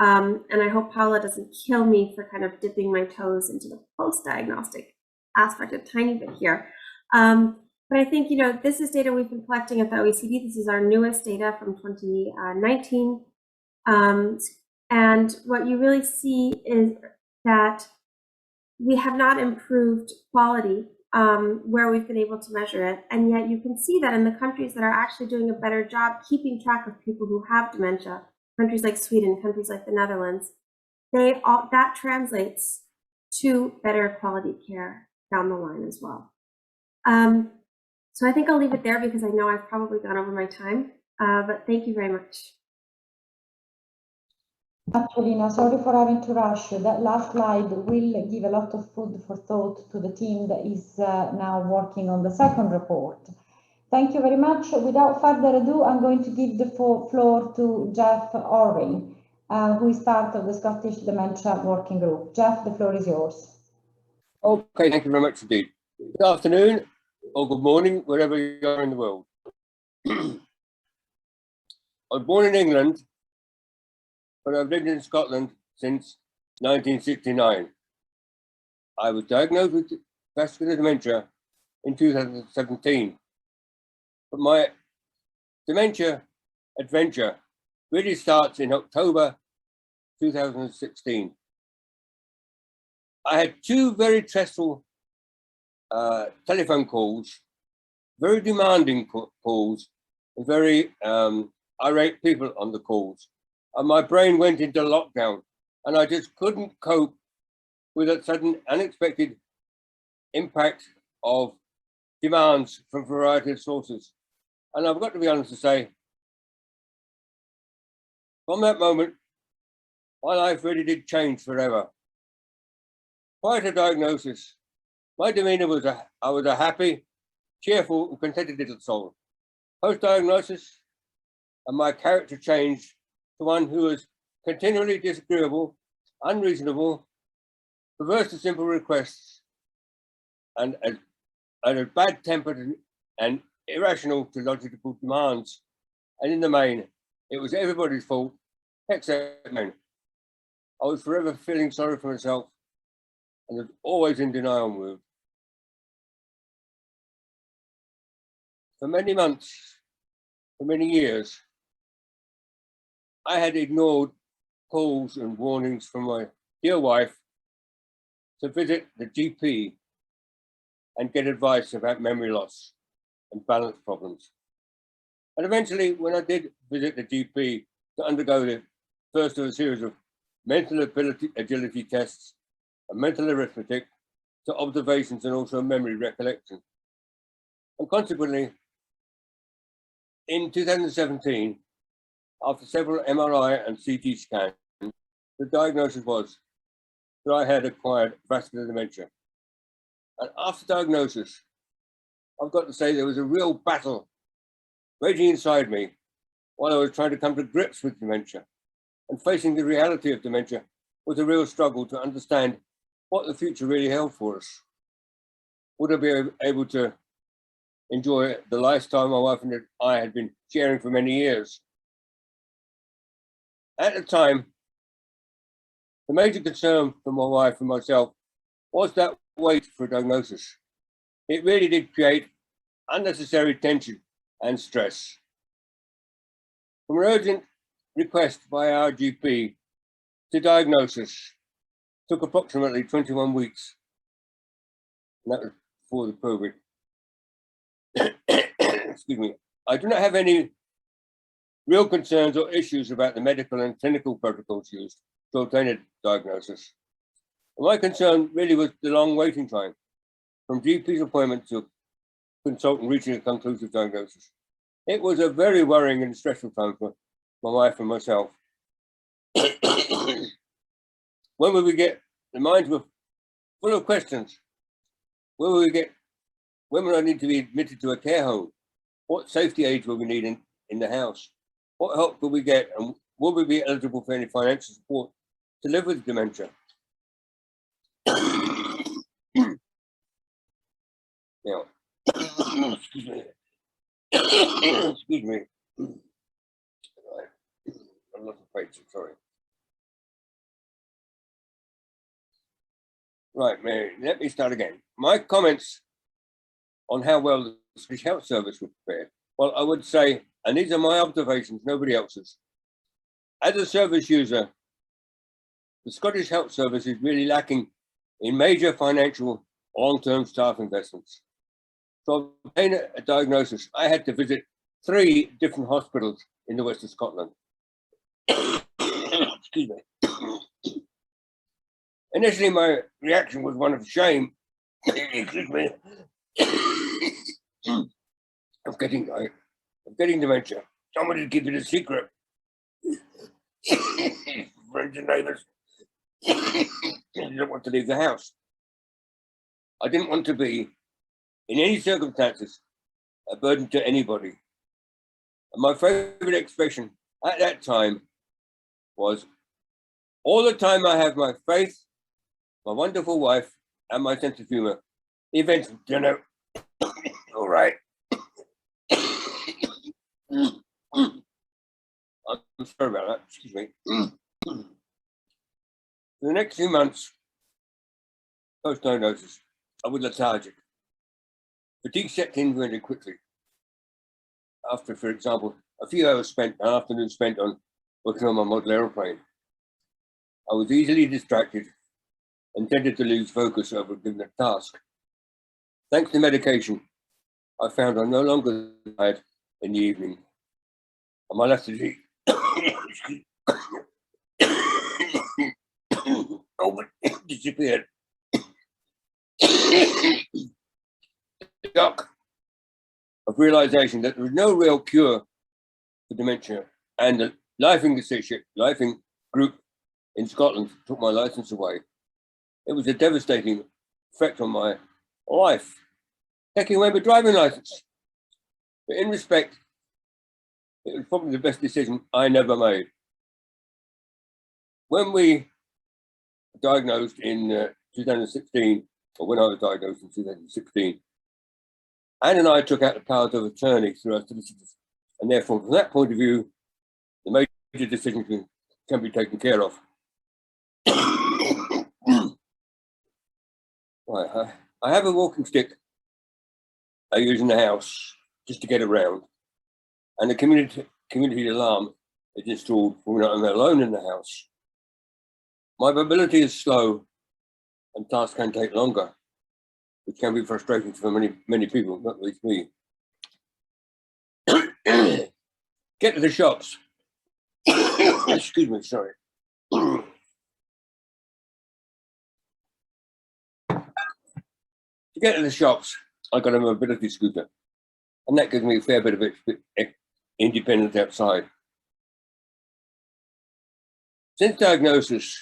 And I hope Paola doesn't kill me for kind of dipping my toes into the post-diagnostic aspect a tiny bit here. But I think, this is data we've been collecting at the OECD. This is our newest data from 2019. And what you really see is that we have not improved quality where we've been able to measure it. And yet you can see that in the countries that are actually doing a better job keeping track of people who have dementia, countries like Sweden, countries like the Netherlands, that translates to better quality care down the line as well. So I think I'll leave it there because I know I've probably gone over my time, but thank you very much. Elina, sorry for having to rush you. That last slide will give a lot of food for thought to the team that is now working on the second report. Thank you very much. Without further ado, I'm going to give the floor to Geoff Orry, who is part of the Scottish Dementia Working Group. Geoff, the floor is yours. Okay, thank you very much indeed. Good afternoon or good morning, wherever you are in the world. I was born in England, but I've lived in Scotland since 1969. I was diagnosed with vascular dementia in 2017, but my dementia adventure really starts in October 2016. I had two very stressful telephone calls, very demanding calls, and very irate people on the calls. And my brain went into lockdown, and I just couldn't cope with a sudden unexpected impact of demands from a variety of sources. And I've got to be honest to say, from that moment, my life really did change forever. Prior to diagnosis, my demeanor was I was a happy, cheerful, and contented little soul. Post-diagnosis, and my character changed to one who was continually disagreeable, unreasonable, perverse to simple requests, and as bad-tempered and irrational to logical demands. And in the main, it was everybody's fault, except mine. I was forever feeling sorry for myself, and was always in denial mode. For many months, for many years, I had ignored calls and warnings from my dear wife to visit the GP and get advice about memory loss and balance problems. And eventually, when I did visit the GP to undergo the first of a series of mental agility tests, and mental arithmetic, to observations and also memory recollection. And consequently, in 2017, after several MRI and CT scans, the diagnosis was that I had acquired vascular dementia. And after diagnosis, I've got to say there was a real battle raging inside me while I was trying to come to grips with dementia. And facing the reality of dementia was a real struggle to understand what the future really held for us. Would I be able to enjoy the lifestyle my wife and I had been sharing for many years? At the time, the major concern for my wife and myself was that wait for a diagnosis. It really did create unnecessary tension and stress. From an urgent request by our GP to diagnosis took approximately 21 weeks. And that was before the COVID. Excuse me. I do not have any real concerns or issues about the medical and clinical protocols used to obtain a diagnosis. My concern really was the long waiting time from GP's appointment to consultant reaching a conclusive diagnosis. It was a very worrying and stressful time for my wife and myself. When will we get, the minds were full of questions. When will I need to be admitted to a care home? What safety aids will we need in the house? What help will we get, and will we be eligible for any financial support to live with dementia? Now, excuse me. Excuse me. I'm not afraid to, sorry. Right, Mary, let me start again. My comments on how well the Scottish Health Service were prepared. Well, I would say, and these are my observations, nobody else's. As a service user, the Scottish Health Service is really lacking in major financial long-term staff investments. To obtain a diagnosis, I had to visit 3 different hospitals in the west of Scotland. Excuse me. Initially, my reaction was one of shame. Excuse me. of getting dementia. Somebody keep it a secret. friends and neighbours. I didn't want to leave the house. I didn't want to be, in any circumstances, a burden to anybody. And my favourite expression at that time was, all the time I have my faith, my wonderful wife, and my sense of humour. Events, you know, all right. I'm sorry about that, excuse me. For the next few months, post-diagnosis, I was lethargic. Fatigue set in really quickly. After, for example, a few hours spent, an afternoon spent on working on my model aeroplane, I was easily distracted and tended to lose focus over a given task. Thanks to medication, I found I no longer tired in the evening. And my lethargy disappeared. The shock of realization that there was no real cure for dementia, and the Lifing Group in Scotland took my license away. It was a devastating effect on my life, taking away my driving license. But in respect, it was probably the best decision I never made. When we diagnosed in 2016, or when I was diagnosed in 2016, Anne and I took out the powers of attorney through our solicitors, and therefore, from that point of view, the major decisions can be taken care of. Right, I have a walking stick I use in the house just to get around, and the community alarm is installed when I'm alone in the house. My mobility is slow, and tasks can take longer, which can be frustrating for many people, not least me. Get to the shops. Excuse me, sorry. To get to the shops, I got a mobility scooter, and that gives me a fair bit of independence outside. Since diagnosis,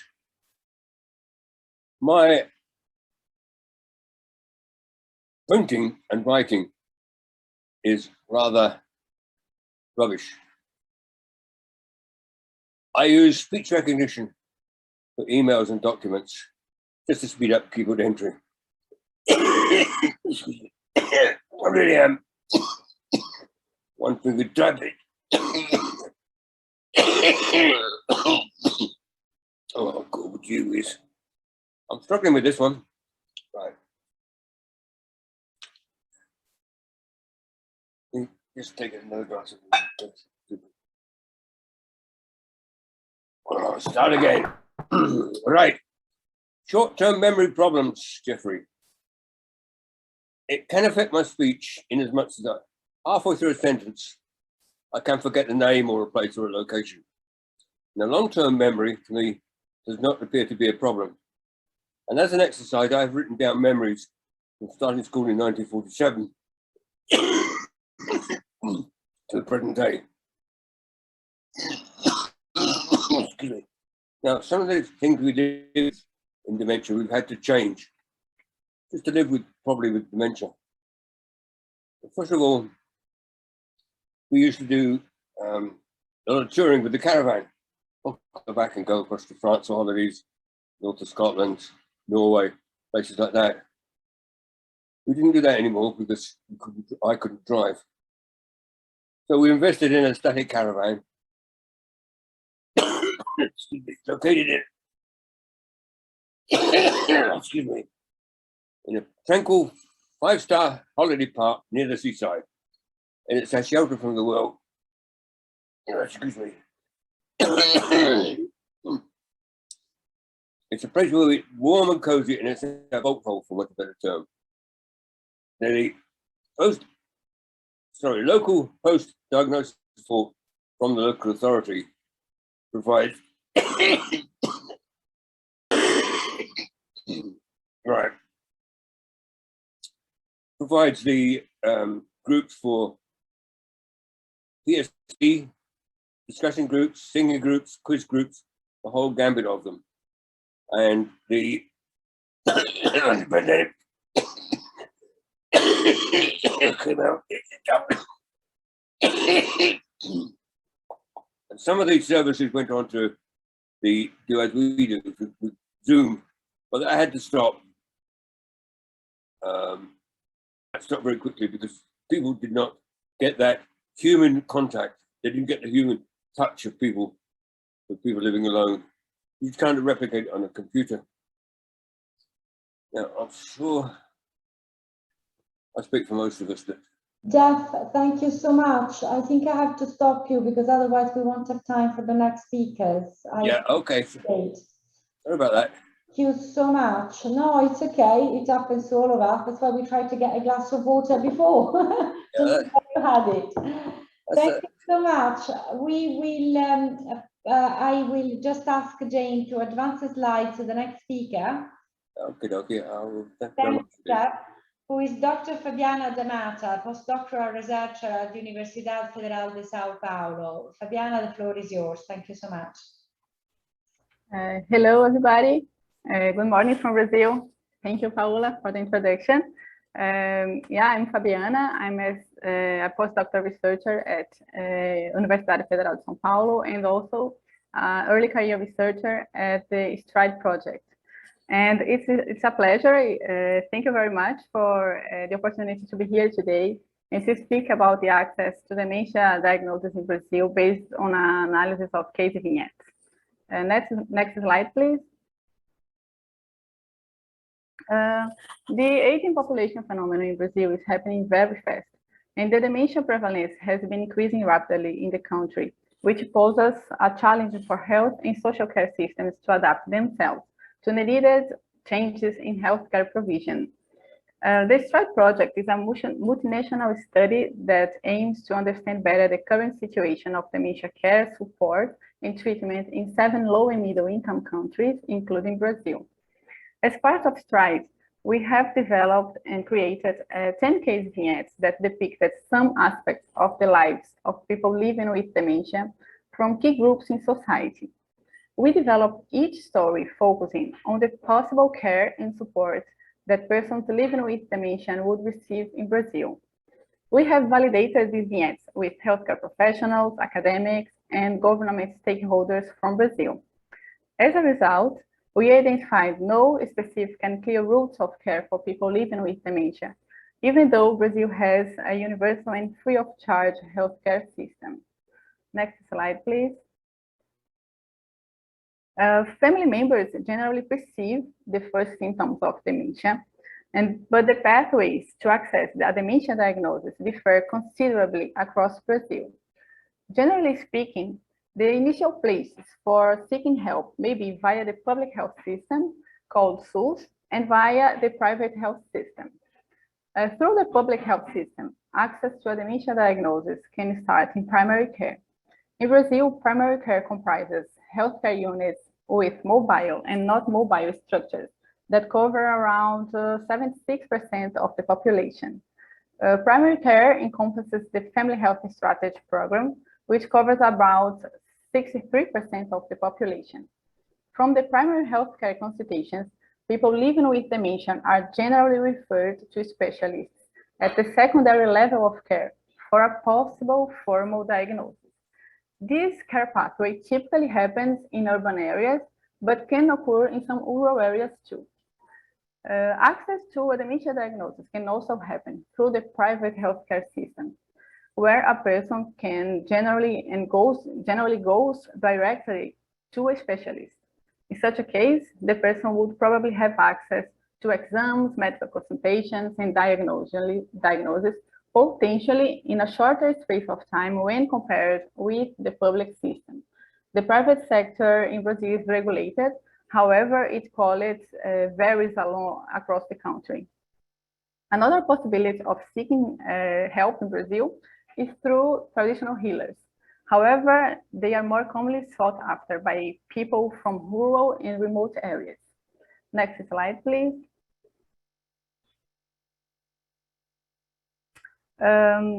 my printing and writing is rather rubbish. I use speech recognition for emails and documents just to speed up keyboard entry. I really am one fingered typing. Oh, God, you is. I'm struggling with this one. Right. Just take another glass of water. Oh, start again. Right. Short-term memory problems, Jeffrey. It can affect my speech in as much as halfway through a sentence, I can forget the name or a place or a location. Now, long-term memory, to me, does not appear to be a problem. And as an exercise, I've written down memories from starting school in 1947 to the present day. Excuse me. Now, some of the things we do in dementia, we've had to change just to live probably with dementia. First of all, we used to do a lot of touring with the caravan. We'll go back and go across to France for holidays, north of Scotland, Norway, places like that. We didn't do that anymore because I couldn't drive. So we invested in a static caravan. Excuse me, located excuse me, in a tranquil 5-star holiday park near the seaside. And it's a shelter from the world. Excuse me. It's a place where it's warm and cozy, and it's a boat hole, for much better term. Now, the local post-diagnosis support from the local authority provides provides the groups for PSC, discussion groups, singing groups, quiz groups, a whole gambit of them. And the pandemic came out. And some of these services went on to do as we do with Zoom, but I had to stop. I stopped very quickly because people did not get that human contact. They didn't get the human touch of people living alone. You kind of replicate it on a computer. Now, I'm sure I speak for most of us that. Geoff, thank you so much. I think I have to stop you because otherwise we won't have time for the next speakers. Yeah, okay. Sorry about that. Thank you so much. No, it's okay. It happens to all of us. That's why we tried to get a glass of water before. Just you had it. Thank you so much. We will. I will just ask Jane to advance the slides to the next speaker. Okay. Thank you, Geoff. Who is Dr. Fabiana da Mata, Postdoctoral Researcher at Universidade Federal de São Paulo. Fabiana, the floor is yours. Thank you so much. Hello, everybody. Good morning from Brazil. Thank you, Paola, for the introduction. Yeah, I'm Fabiana. I'm a postdoctoral researcher at Universidade Federal de São Paulo and also early career researcher at the STRIDE project. And it's a pleasure. Thank you very much for the opportunity to be here today and to speak about the access to dementia diagnosis in Brazil based on an analysis of case vignettes. Next slide, please. The aging population phenomenon in Brazil is happening very fast, and the dementia prevalence has been increasing rapidly in the country, which poses a challenge for health and social care systems to adapt themselves to the needed changes in healthcare provision. The STRIDE project is a multinational study that aims to understand better the current situation of dementia care, support, and treatment in 7 low and middle income countries, including Brazil. As part of STRIDE, we have developed and created 10 case vignettes that depicted some aspects of the lives of people living with dementia from key groups in society. We developed each story focusing on the possible care and support that persons living with dementia would receive in Brazil. We have validated these vignettes with healthcare professionals, academics, and government stakeholders from Brazil. As a result, we identified no specific and clear routes of care for people living with dementia, even though Brazil has a universal and free of charge healthcare system. Next slide, please. Family members generally perceive the first symptoms of dementia, but the pathways to access the dementia diagnosis differ considerably across Brazil. Generally speaking, the initial places for seeking help may be via the public health system, called SUS, and via the private health system. Through the public health system, access to a dementia diagnosis can start in primary care. In Brazil, primary care comprises healthcare units with mobile and not mobile structures that cover around 76% of the population. Primary care encompasses the Family Health Strategy Program, which covers about 63% of the population. From the primary healthcare consultations, people living with dementia are generally referred to specialists at the secondary level of care for a possible formal diagnosis. This care pathway typically happens in urban areas, but can occur in some rural areas too. Access to a dementia diagnosis can also happen through the private healthcare system, where a person can generally goes directly to a specialist. In such a case, the person would probably have access to exams, medical consultations, and diagnosis potentially in a shorter space of time when compared with the public system. The private sector in Brazil is regulated, however, its quality varies across the country. Another possibility of seeking help in Brazil is through traditional healers. However, they are more commonly sought after by people from rural and remote areas. Next slide, please.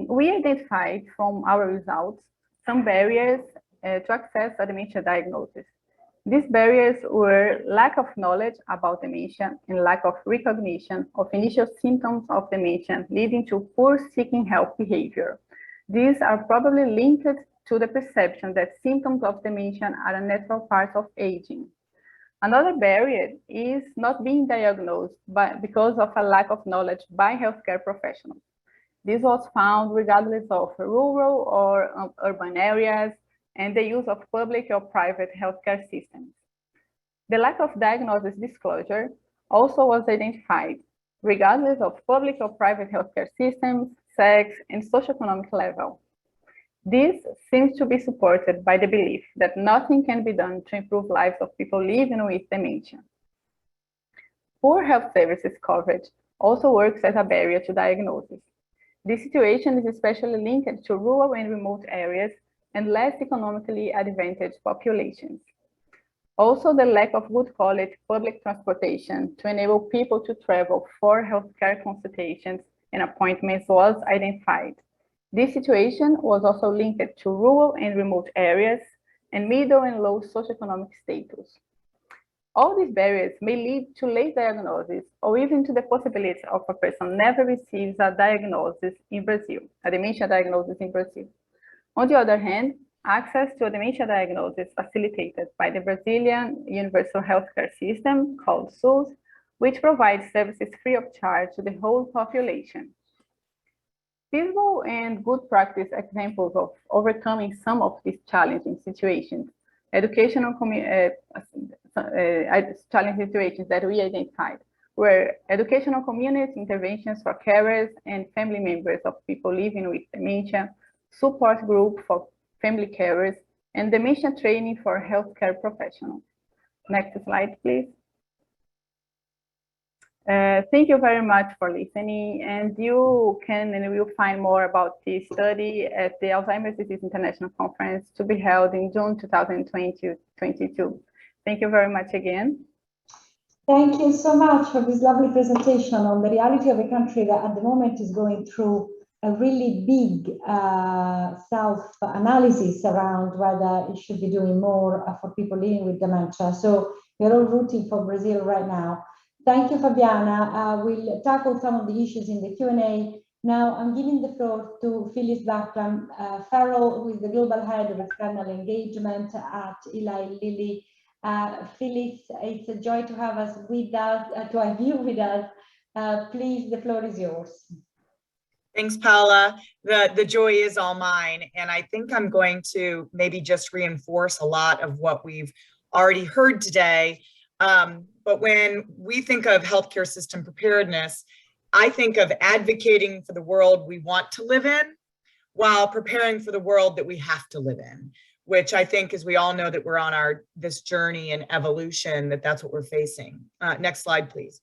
We identified from our results some barriers to access a dementia diagnosis. These barriers were lack of knowledge about dementia and lack of recognition of initial symptoms of dementia, leading to poor seeking help behavior. These are probably linked to the perception that symptoms of dementia are a natural part of aging. Another barrier is not being diagnosed because of a lack of knowledge by healthcare professionals. This was found regardless of rural or urban areas and the use of public or private healthcare systems. The lack of diagnosis disclosure also was identified, regardless of public or private healthcare systems, sex, and socioeconomic level. This seems to be supported by the belief that nothing can be done to improve lives of people living with dementia. Poor health services coverage also works as a barrier to diagnosis. This situation is especially linked to rural and remote areas and less economically advantaged populations. Also, the lack of good quality public transportation to enable people to travel for healthcare consultations and appointments was identified. This situation was also linked to rural and remote areas and middle and low socioeconomic status. All these barriers may lead to late diagnosis or even to the possibility of a person never receives a diagnosis in Brazil, a dementia diagnosis in Brazil. On the other hand, access to a dementia diagnosis facilitated by the Brazilian Universal Healthcare System, called SUS, which provides services free of charge to the whole population. Feasible and good practice examples of overcoming some of these challenging situations, challenging situations that we identified were educational community interventions for carers and family members of people living with dementia, support group for family carers, and dementia training for healthcare professionals. Next slide, please. Thank you very much for listening, and you can and will find more about this study at the Alzheimer's Disease International Conference to be held in June 2022. Thank you very much again. Thank you so much for this lovely presentation on the reality of a country that at the moment is going through a really big self-analysis around whether it should be doing more for people living with dementia. So we're all rooting for Brazil right now. Thank you, Fabiana. We'll tackle some of the issues in the Q&A. Now I'm giving the floor to Phyliss Barkman Ferrell, who is the Global Head of External Engagement at Eli Lilly. Phyliss, it's a joy to have us with us, to have you with us. Please, the floor is yours. Thanks, Paola. The joy is all mine. And I think I'm going to maybe just reinforce a lot of what we've already heard today. But when we think of healthcare system preparedness, I think of advocating for the world we want to live in while preparing for the world that we have to live in, which I think, as we all know, that we're on this journey and evolution, that's what we're facing. Next slide, please.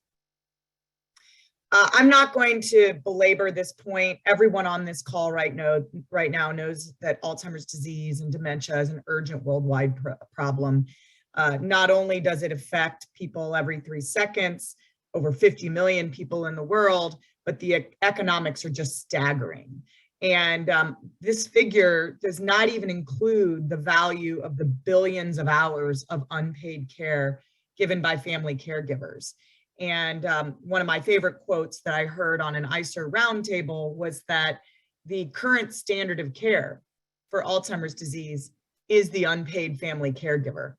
I'm not going to belabor this point. Everyone on this call right now knows that Alzheimer's disease and dementia is an urgent worldwide problem. Not only does it affect people every 3 seconds, over 50 million people in the world, but the economics are just staggering. And this figure does not even include the value of the billions of hours of unpaid care given by family caregivers. And one of my favorite quotes that I heard on an ICER roundtable was that the current standard of care for Alzheimer's disease is the unpaid family caregiver.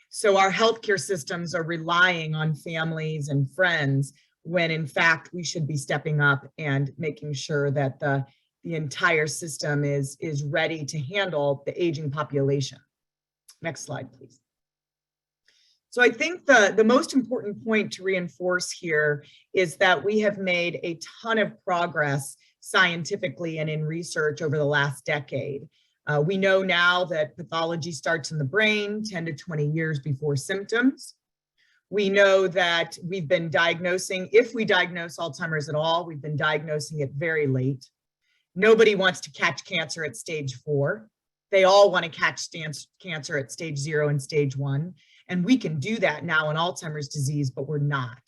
So our healthcare systems are relying on families and friends when in fact we should be stepping up and making sure that the entire system is ready to handle the aging population. Next slide, please. So I think the most important point to reinforce here is that we have made a ton of progress scientifically and in research over the last decade. We know now that pathology starts in the brain 10 to 20 years before symptoms. We know that we've been diagnosing, if we diagnose Alzheimer's at all, we've been diagnosing it very late. Nobody wants to catch cancer at stage 4. They all want to catch cancer at stage 0 and stage 1. And we can do that now in Alzheimer's disease, but we're not.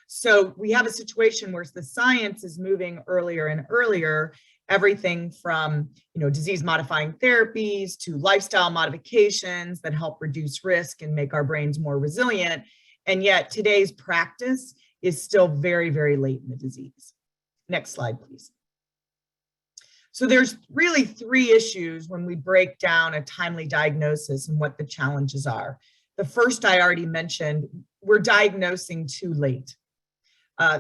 So we have a situation where the science is moving earlier and earlier, everything from disease modifying therapies to lifestyle modifications that help reduce risk and make our brains more resilient. And yet today's practice is still very, very late in the disease. Next slide, please. So there's really three issues when we break down a timely diagnosis and what the challenges are. The first I already mentioned, we're diagnosing too late.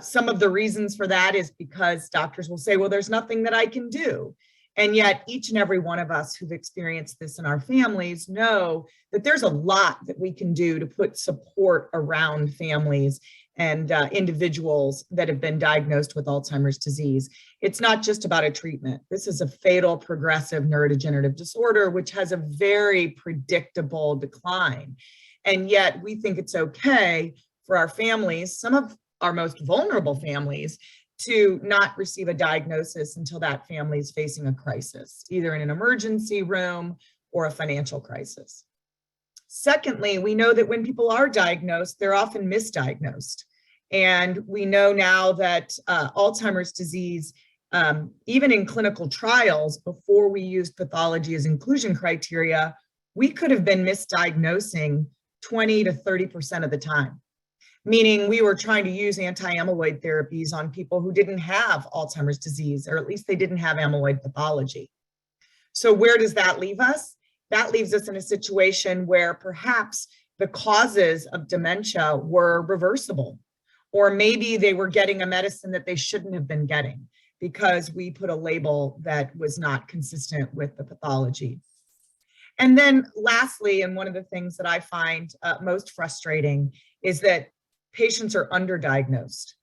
Some of the reasons for that is because doctors will say, well, there's nothing that I can do. And yet each and every one of us who've experienced this in our families know that there's a lot that we can do to put support around families and individuals that have been diagnosed with Alzheimer's disease. It's not just about a treatment. This is a fatal progressive neurodegenerative disorder, which has a very predictable decline. And yet we think it's okay for our families, some of our most vulnerable families, to not receive a diagnosis until that family is facing a crisis, either in an emergency room or a financial crisis. Secondly, we know that when people are diagnosed, they're often misdiagnosed. And we know now that Alzheimer's disease, even in clinical trials, before we used pathology as inclusion criteria, we could have been misdiagnosing 20 to 30% of the time. Meaning we were trying to use anti-amyloid therapies on people who didn't have Alzheimer's disease, or at least they didn't have amyloid pathology. So where does that leave us? That leaves us in a situation where perhaps the causes of dementia were reversible, or maybe they were getting a medicine that they shouldn't have been getting because we put a label that was not consistent with the pathology. And then lastly, and one of the things that I find most frustrating is that patients are underdiagnosed.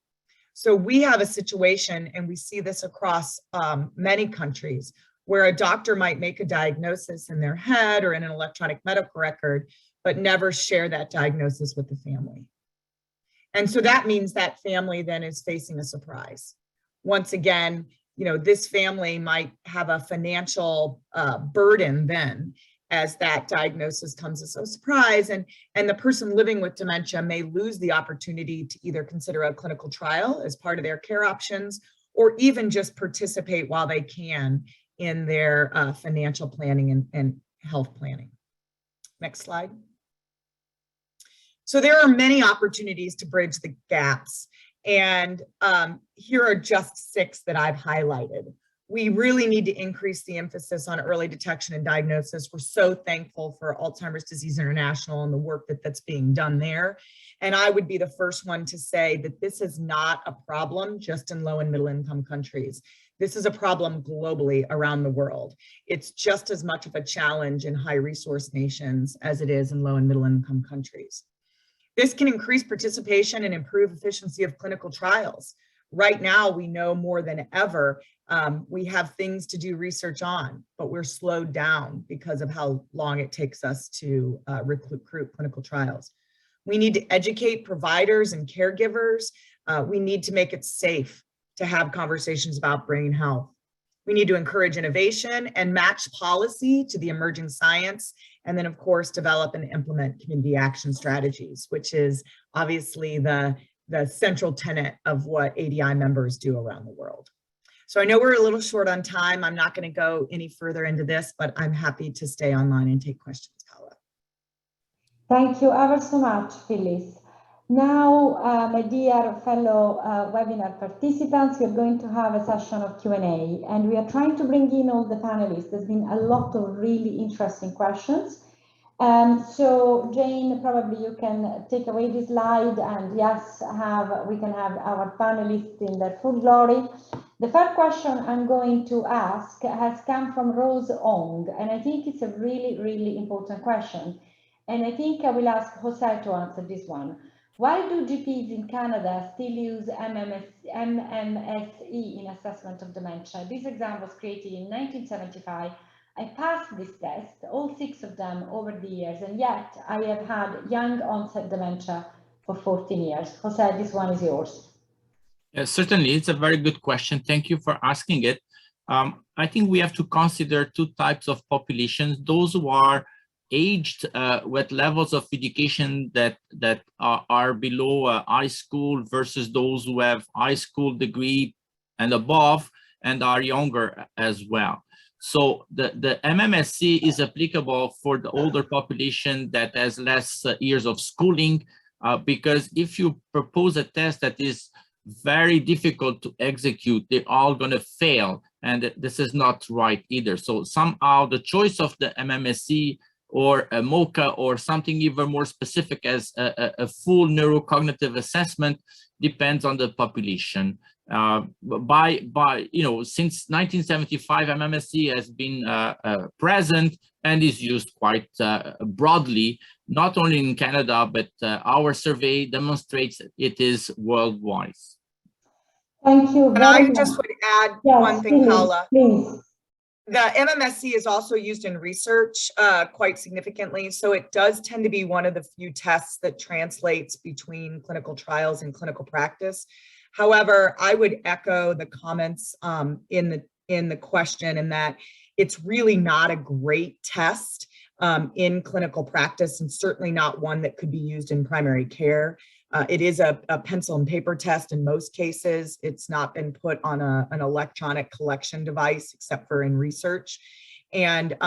So we have a situation, and we see this across many countries, where a doctor might make a diagnosis in their head or in an electronic medical record, but never share that diagnosis with the family. And so that means that family then is facing a surprise. Once again, this family might have a financial burden then, as that diagnosis comes as a surprise, and the person living with dementia may lose the opportunity to either consider a clinical trial as part of their care options, or even just participate while they can in their financial planning and health planning. Next slide. So there are many opportunities to bridge the gaps, and here are just 6 that I've highlighted. We really need to increase the emphasis on early detection and diagnosis. We're so thankful for Alzheimer's Disease International and the work that's being done there. And I would be the first one to say that this is not a problem just in low and middle income countries. This is a problem globally around the world. It's just as much of a challenge in high resource nations as it is in low and middle income countries. This can increase participation and improve efficiency of clinical trials. Right now, we know more than ever, we have things to do research on, but we're slowed down because of how long it takes us to recruit clinical trials. We need to educate providers and caregivers. We need to make it safe to have conversations about brain health. We need to encourage innovation and match policy to the emerging science. And then, of course, develop and implement community action strategies, which is obviously the central tenet of what ADI members do around the world. So I know we're a little short on time. I'm not going to go any further into this, but I'm happy to stay online and take questions, Paola. Thank you ever so much, Phyliss. Now, my dear fellow webinar participants, we're going to have a session of Q&A, and we are trying to bring in all the panelists. There's been a lot of really interesting questions. So Jane, probably you can take away this slide, and yes, we can have our panelists in their full glory. The first question I'm going to ask has come from Rose Ong, and I think it's a really, really important question. And I think I will ask José to answer this one. Why do GPs in Canada still use MMSE in assessment of dementia? This exam was created in 1975. I passed this test, all 6 of them over the years, and yet I have had young onset dementia for 14 years. José, this one is yours. Certainly, it's a very good question. Thank you for asking it. I think we have to consider 2 types of populations: those who are aged with levels of education that are below high school versus those who have high school degree and above. and are younger as well. So the MMSE is applicable for the older population that has less years of schooling, because if you propose a test that is very difficult to execute, they're all going to fail, and this is not right either. So somehow the choice of the MMSE or a MOCA or something even more specific as a full neurocognitive assessment depends on the population. Since 1975, MMSE has been present and is used quite broadly, not only in Canada, but our survey demonstrates it is worldwide. Thank you. And I just would add one thing, Paola. Please. The MMSE is also used in research quite significantly. So it does tend to be one of the few tests that translates between clinical trials and clinical practice. However, I would echo the comments in the question, in that it's really not a great test in clinical practice, and certainly not one that could be used in primary care. It is a pencil and paper test in most cases. It's not been put on an electronic collection device except for in research. And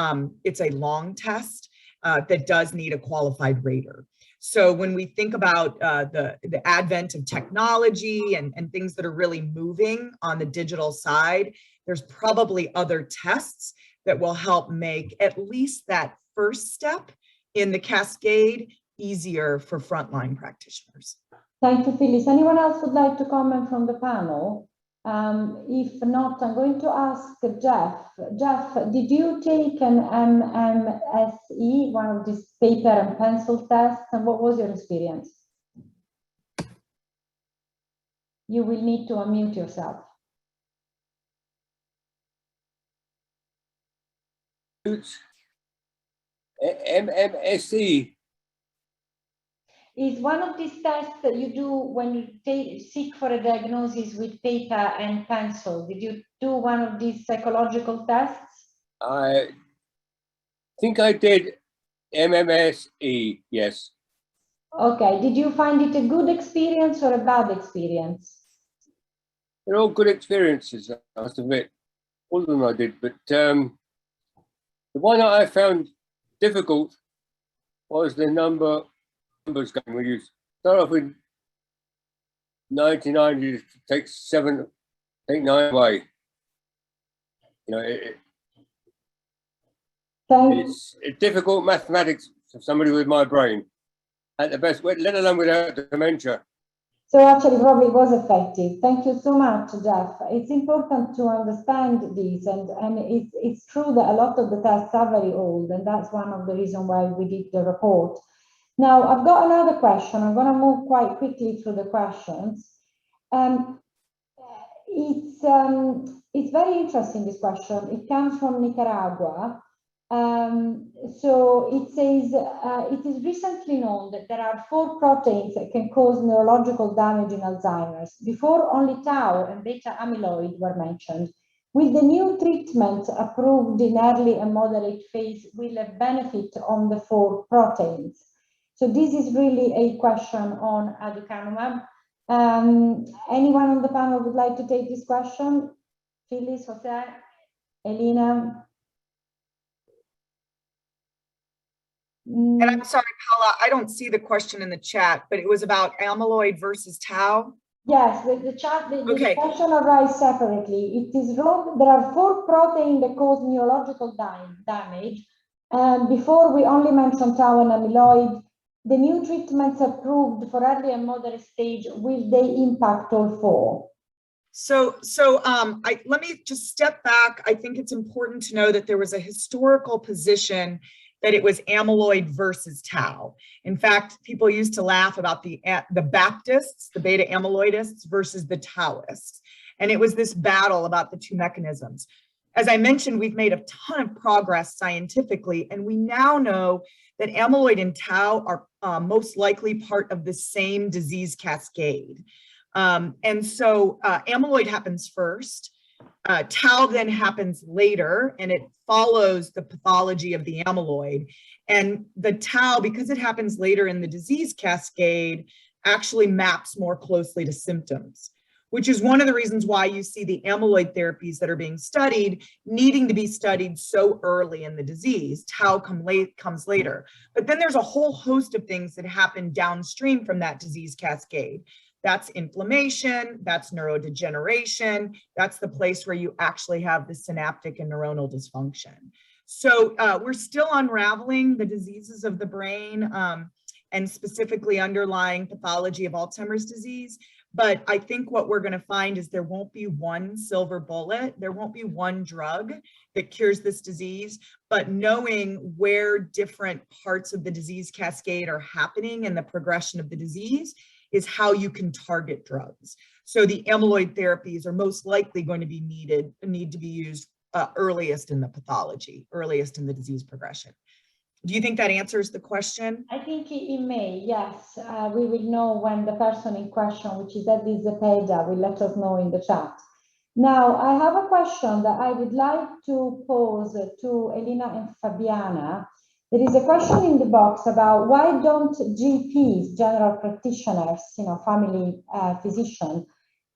it's a long test that does need a qualified rater. So when we think about the advent of technology and things that are really moving on the digital side, there's probably other tests that will help make at least that first step in the cascade easier for frontline practitioners. Thank you, Phyliss. Anyone else would like to comment from the panel? If not, I'm going to ask Geoff. Geoff, did you take an MMSE, one of these paper and pencil tests, and what was your experience? You will need to unmute yourself. MMSE is one of these tests that you do when you seek for a diagnosis with paper and pencil. Did you do one of these psychological tests? I think I did MMSE, yes. Okay, did you find it a good experience or a bad experience? They're all good experiences, I must admit. All of them I did, but the one that I found difficult was the numbers game. When you start off with 99, you take 9 away. You know, it's difficult mathematics for somebody with my brain at the best, let alone without dementia. So actually probably was effective. Thank you so much, Geoff. It's important to understand this, and it's true that a lot of the tests are very old, and that's one of the reasons why we did the report. Now, I've got another question. I'm going to move quite quickly through the questions. It's very interesting, this question. It comes from Nicaragua. So it says, it is recently known that there are 4 proteins that can cause neurological damage in Alzheimer's. Before, only tau and beta amyloid were mentioned. Will the new treatment approved in early and moderate phase will have benefit on the 4 proteins? So this is really a question on aducanumab. Anyone on the panel would like to take this question? Phyliss, José, Elina? And I'm sorry, Paola, I don't see the question in the chat, but it was about amyloid versus tau. Yes, the question arises separately. It is wrong. There are 4 proteins that cause neurological damage. And before, we only mentioned tau and amyloid. The new treatments approved for early and moderate stage, will they impact all 4? So let me just step back. I think it's important to know that there was a historical position that it was amyloid versus tau. In fact, people used to laugh about the Baptists, the beta amyloidists versus the Taoists. And it was this battle about the 2 mechanisms. As I mentioned, we've made a ton of progress scientifically, and we now know that amyloid and tau are most likely part of the same disease cascade. And so amyloid happens first, tau then happens later, and it follows the pathology of the amyloid. And the tau, because it happens later in the disease cascade, actually maps more closely to symptoms. which is one of the reasons why you see the amyloid therapies that are being studied needing to be studied so early in the disease. Tau comes later. But then there's a whole host of things that happen downstream from that disease cascade. That's inflammation, that's neurodegeneration, that's the place where you actually have the synaptic and neuronal dysfunction. So we're still unraveling the diseases of the brain and specifically underlying pathology of Alzheimer's disease. But I think what we're going to find is there won't be one silver bullet. There won't be one drug that cures this disease, but knowing where different parts of the disease cascade are happening and the progression of the disease is how you can target drugs. So the amyloid therapies are most likely going to be need to be used earliest in the pathology, earliest in the disease progression. Do you think that answers the question? I think it may, yes. We will know when the person in question, which is Eddie Zepeda, will let us know in the chat. Now, I have a question that I would like to pose to Elina and Fabiana. There is a question in the box about why don't GPs, general practitioners, family physician,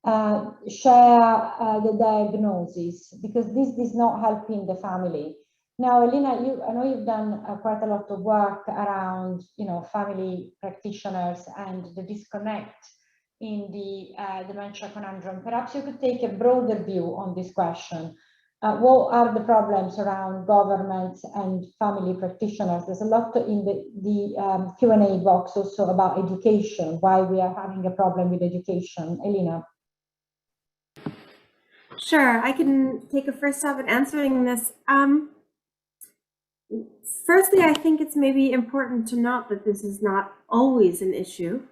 share the diagnosis, because this is not helping the family. Now, Elina, I know you've done quite a lot of work around, family practitioners and the disconnect in the dementia conundrum. Perhaps you could take a broader view on this question. What are the problems around governments and family practitioners? There's a lot in the Q&A box also about education, why we are having a problem with education. Elina. Sure, I can take a first stab at answering this. Firstly, I think it's maybe important to note that this is not always an issue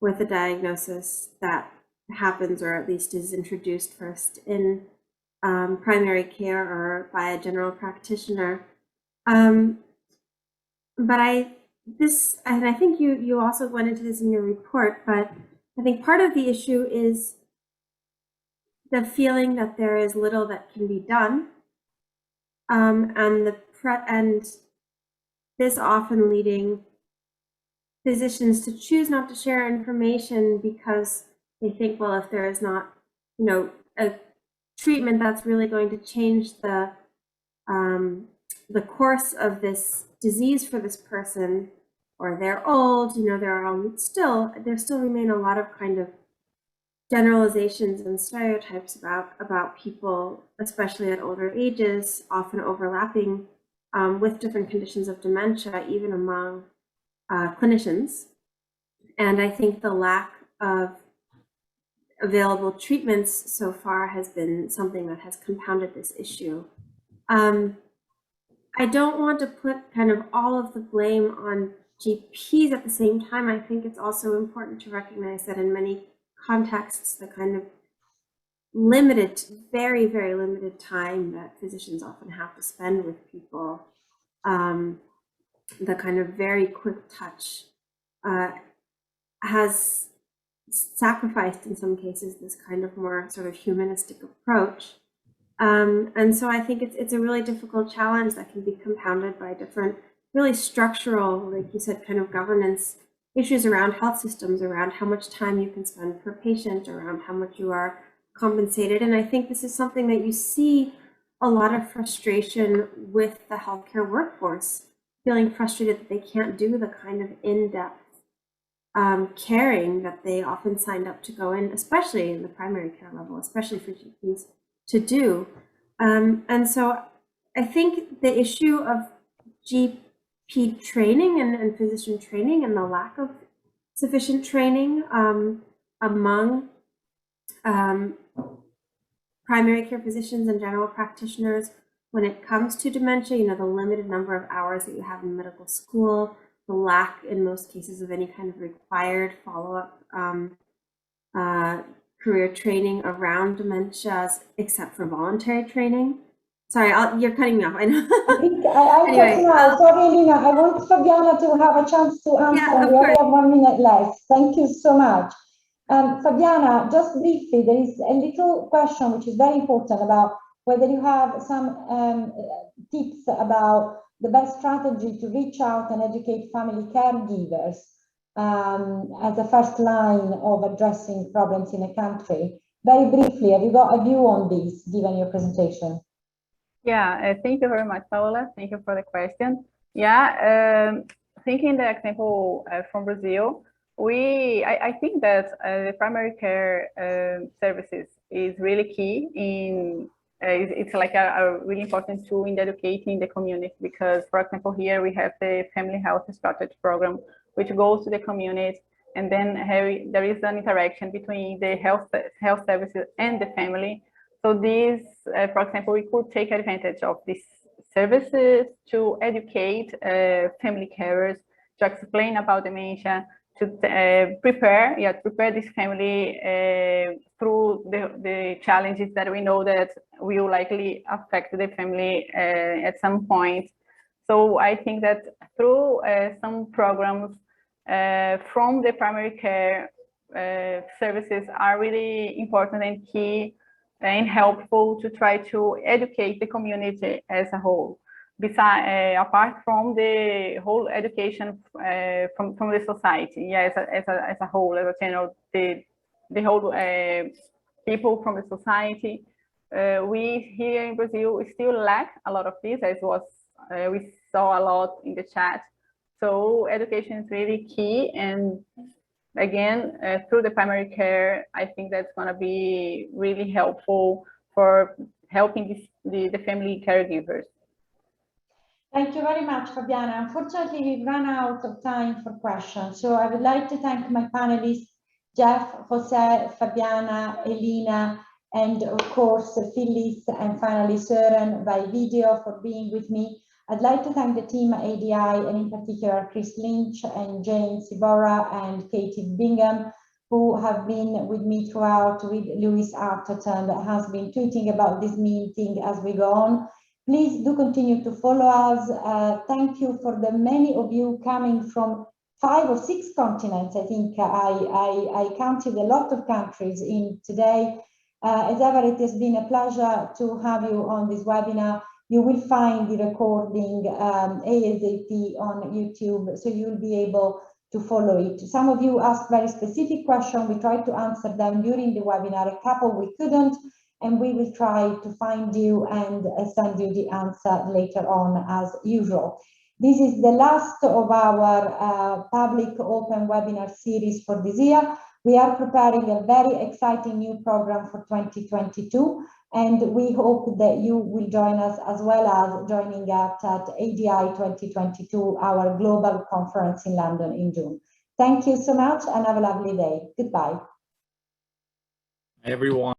with a diagnosis that happens, or at least is introduced first in primary care or by a general practitioner. But I think you also went into this in your report, but I think part of the issue is the feeling that there is little that can be done, and this often leading physicians to choose not to share information because they think, well, if there is not, a treatment that's really going to change the course of this disease for this person, or they're old, there still remain a lot of kind of generalizations and stereotypes about people, especially at older ages, often overlapping with different conditions of dementia, even among clinicians. And I think the lack of available treatments so far has been something that has compounded this issue. I don't want to put kind of all of the blame on GPs at the same time. I think it's also important to recognize that in many contexts, the kind of limited, very, very limited time that physicians often have to spend with people, the kind of very quick touch has sacrificed in some cases this kind of more sort of humanistic approach. And so I think it's a really difficult challenge that can be compounded by different really structural, like you said, kind of governance issues around health systems, around how much time you can spend per patient, around how much you are compensated. And I think this is something that you see a lot of frustration with the healthcare workforce, feeling frustrated that they can't do the kind of in-depth caring that they often signed up to go in, especially in the primary care level, especially for GPs to do. And so I think the issue of GP training and physician training and the lack of sufficient training among primary care physicians and general practitioners when it comes to dementia, the limited number of hours that you have in medical school, the lack in most cases of any kind of required follow-up career training around dementias, except for voluntary training. Sorry, you're cutting me off. I know. Anyway, sorry, Elina. I want Fabiana to have a chance to answer. Yeah, we only have 1 minute left. Thank you so much. Fabiana, just briefly, there is a little question which is very important about whether you have some tips about the best strategy to reach out and educate family caregivers as a first line of addressing problems in a country. very briefly, have you got a view on this, given your presentation? Yeah, thank you very much, Paola. Thank you for the question. Yeah, thinking the example from Brazil, I think that the primary care services is really key in, it's like a really important tool in educating the community, because, for example, here we have the Family Health Strategy Program, which goes to the community, and then there is an interaction between the health services and the family. So this, for example, we could take advantage of these services to educate family carers, to explain about dementia, to prepare this family through the challenges that we know that will likely affect the family at some point. So I think that through some programs from the primary care services are really important and key and helpful to try to educate the community as a whole. Besides, apart from the whole education from the society, yeah, as a whole, as a general, the whole people from the society, we here in Brazil we still lack a lot of this, as was we saw a lot in the chat. So education is really key, and again, through the primary care, I think that's going to be really helpful for helping the family caregivers. Thank you very much, Fabiana. Unfortunately, we've run out of time for questions. So I would like to thank my panelists, Geoff, José, Fabiana, Elina, and of course, Phyliss, and finally, Soeren by video for being with me. I'd like to thank the team at ADI, and in particular, Chris Lynch and Jane Sibora and Katie Bingham, who have been with me throughout, with Louis Arterton, that has been tweeting about this meeting as we go on. Please do continue to follow us. Thank you for the many of you coming from 5 or 6 continents. I think I counted a lot of countries in today. As ever, it has been a pleasure to have you on this webinar. You will find the recording ASAP on YouTube, so you'll be able to follow it. Some of you asked very specific questions. We tried to answer them during the webinar. A couple we couldn't, and we will try to find you and send you the answer later on as usual. This is the last of our public open webinar series for this year. We are preparing a very exciting new program for 2022, and we hope that you will join us, as well as joining us at ADI 2022, our global conference in London in June. Thank you so much and have a lovely day. Goodbye. Everyone.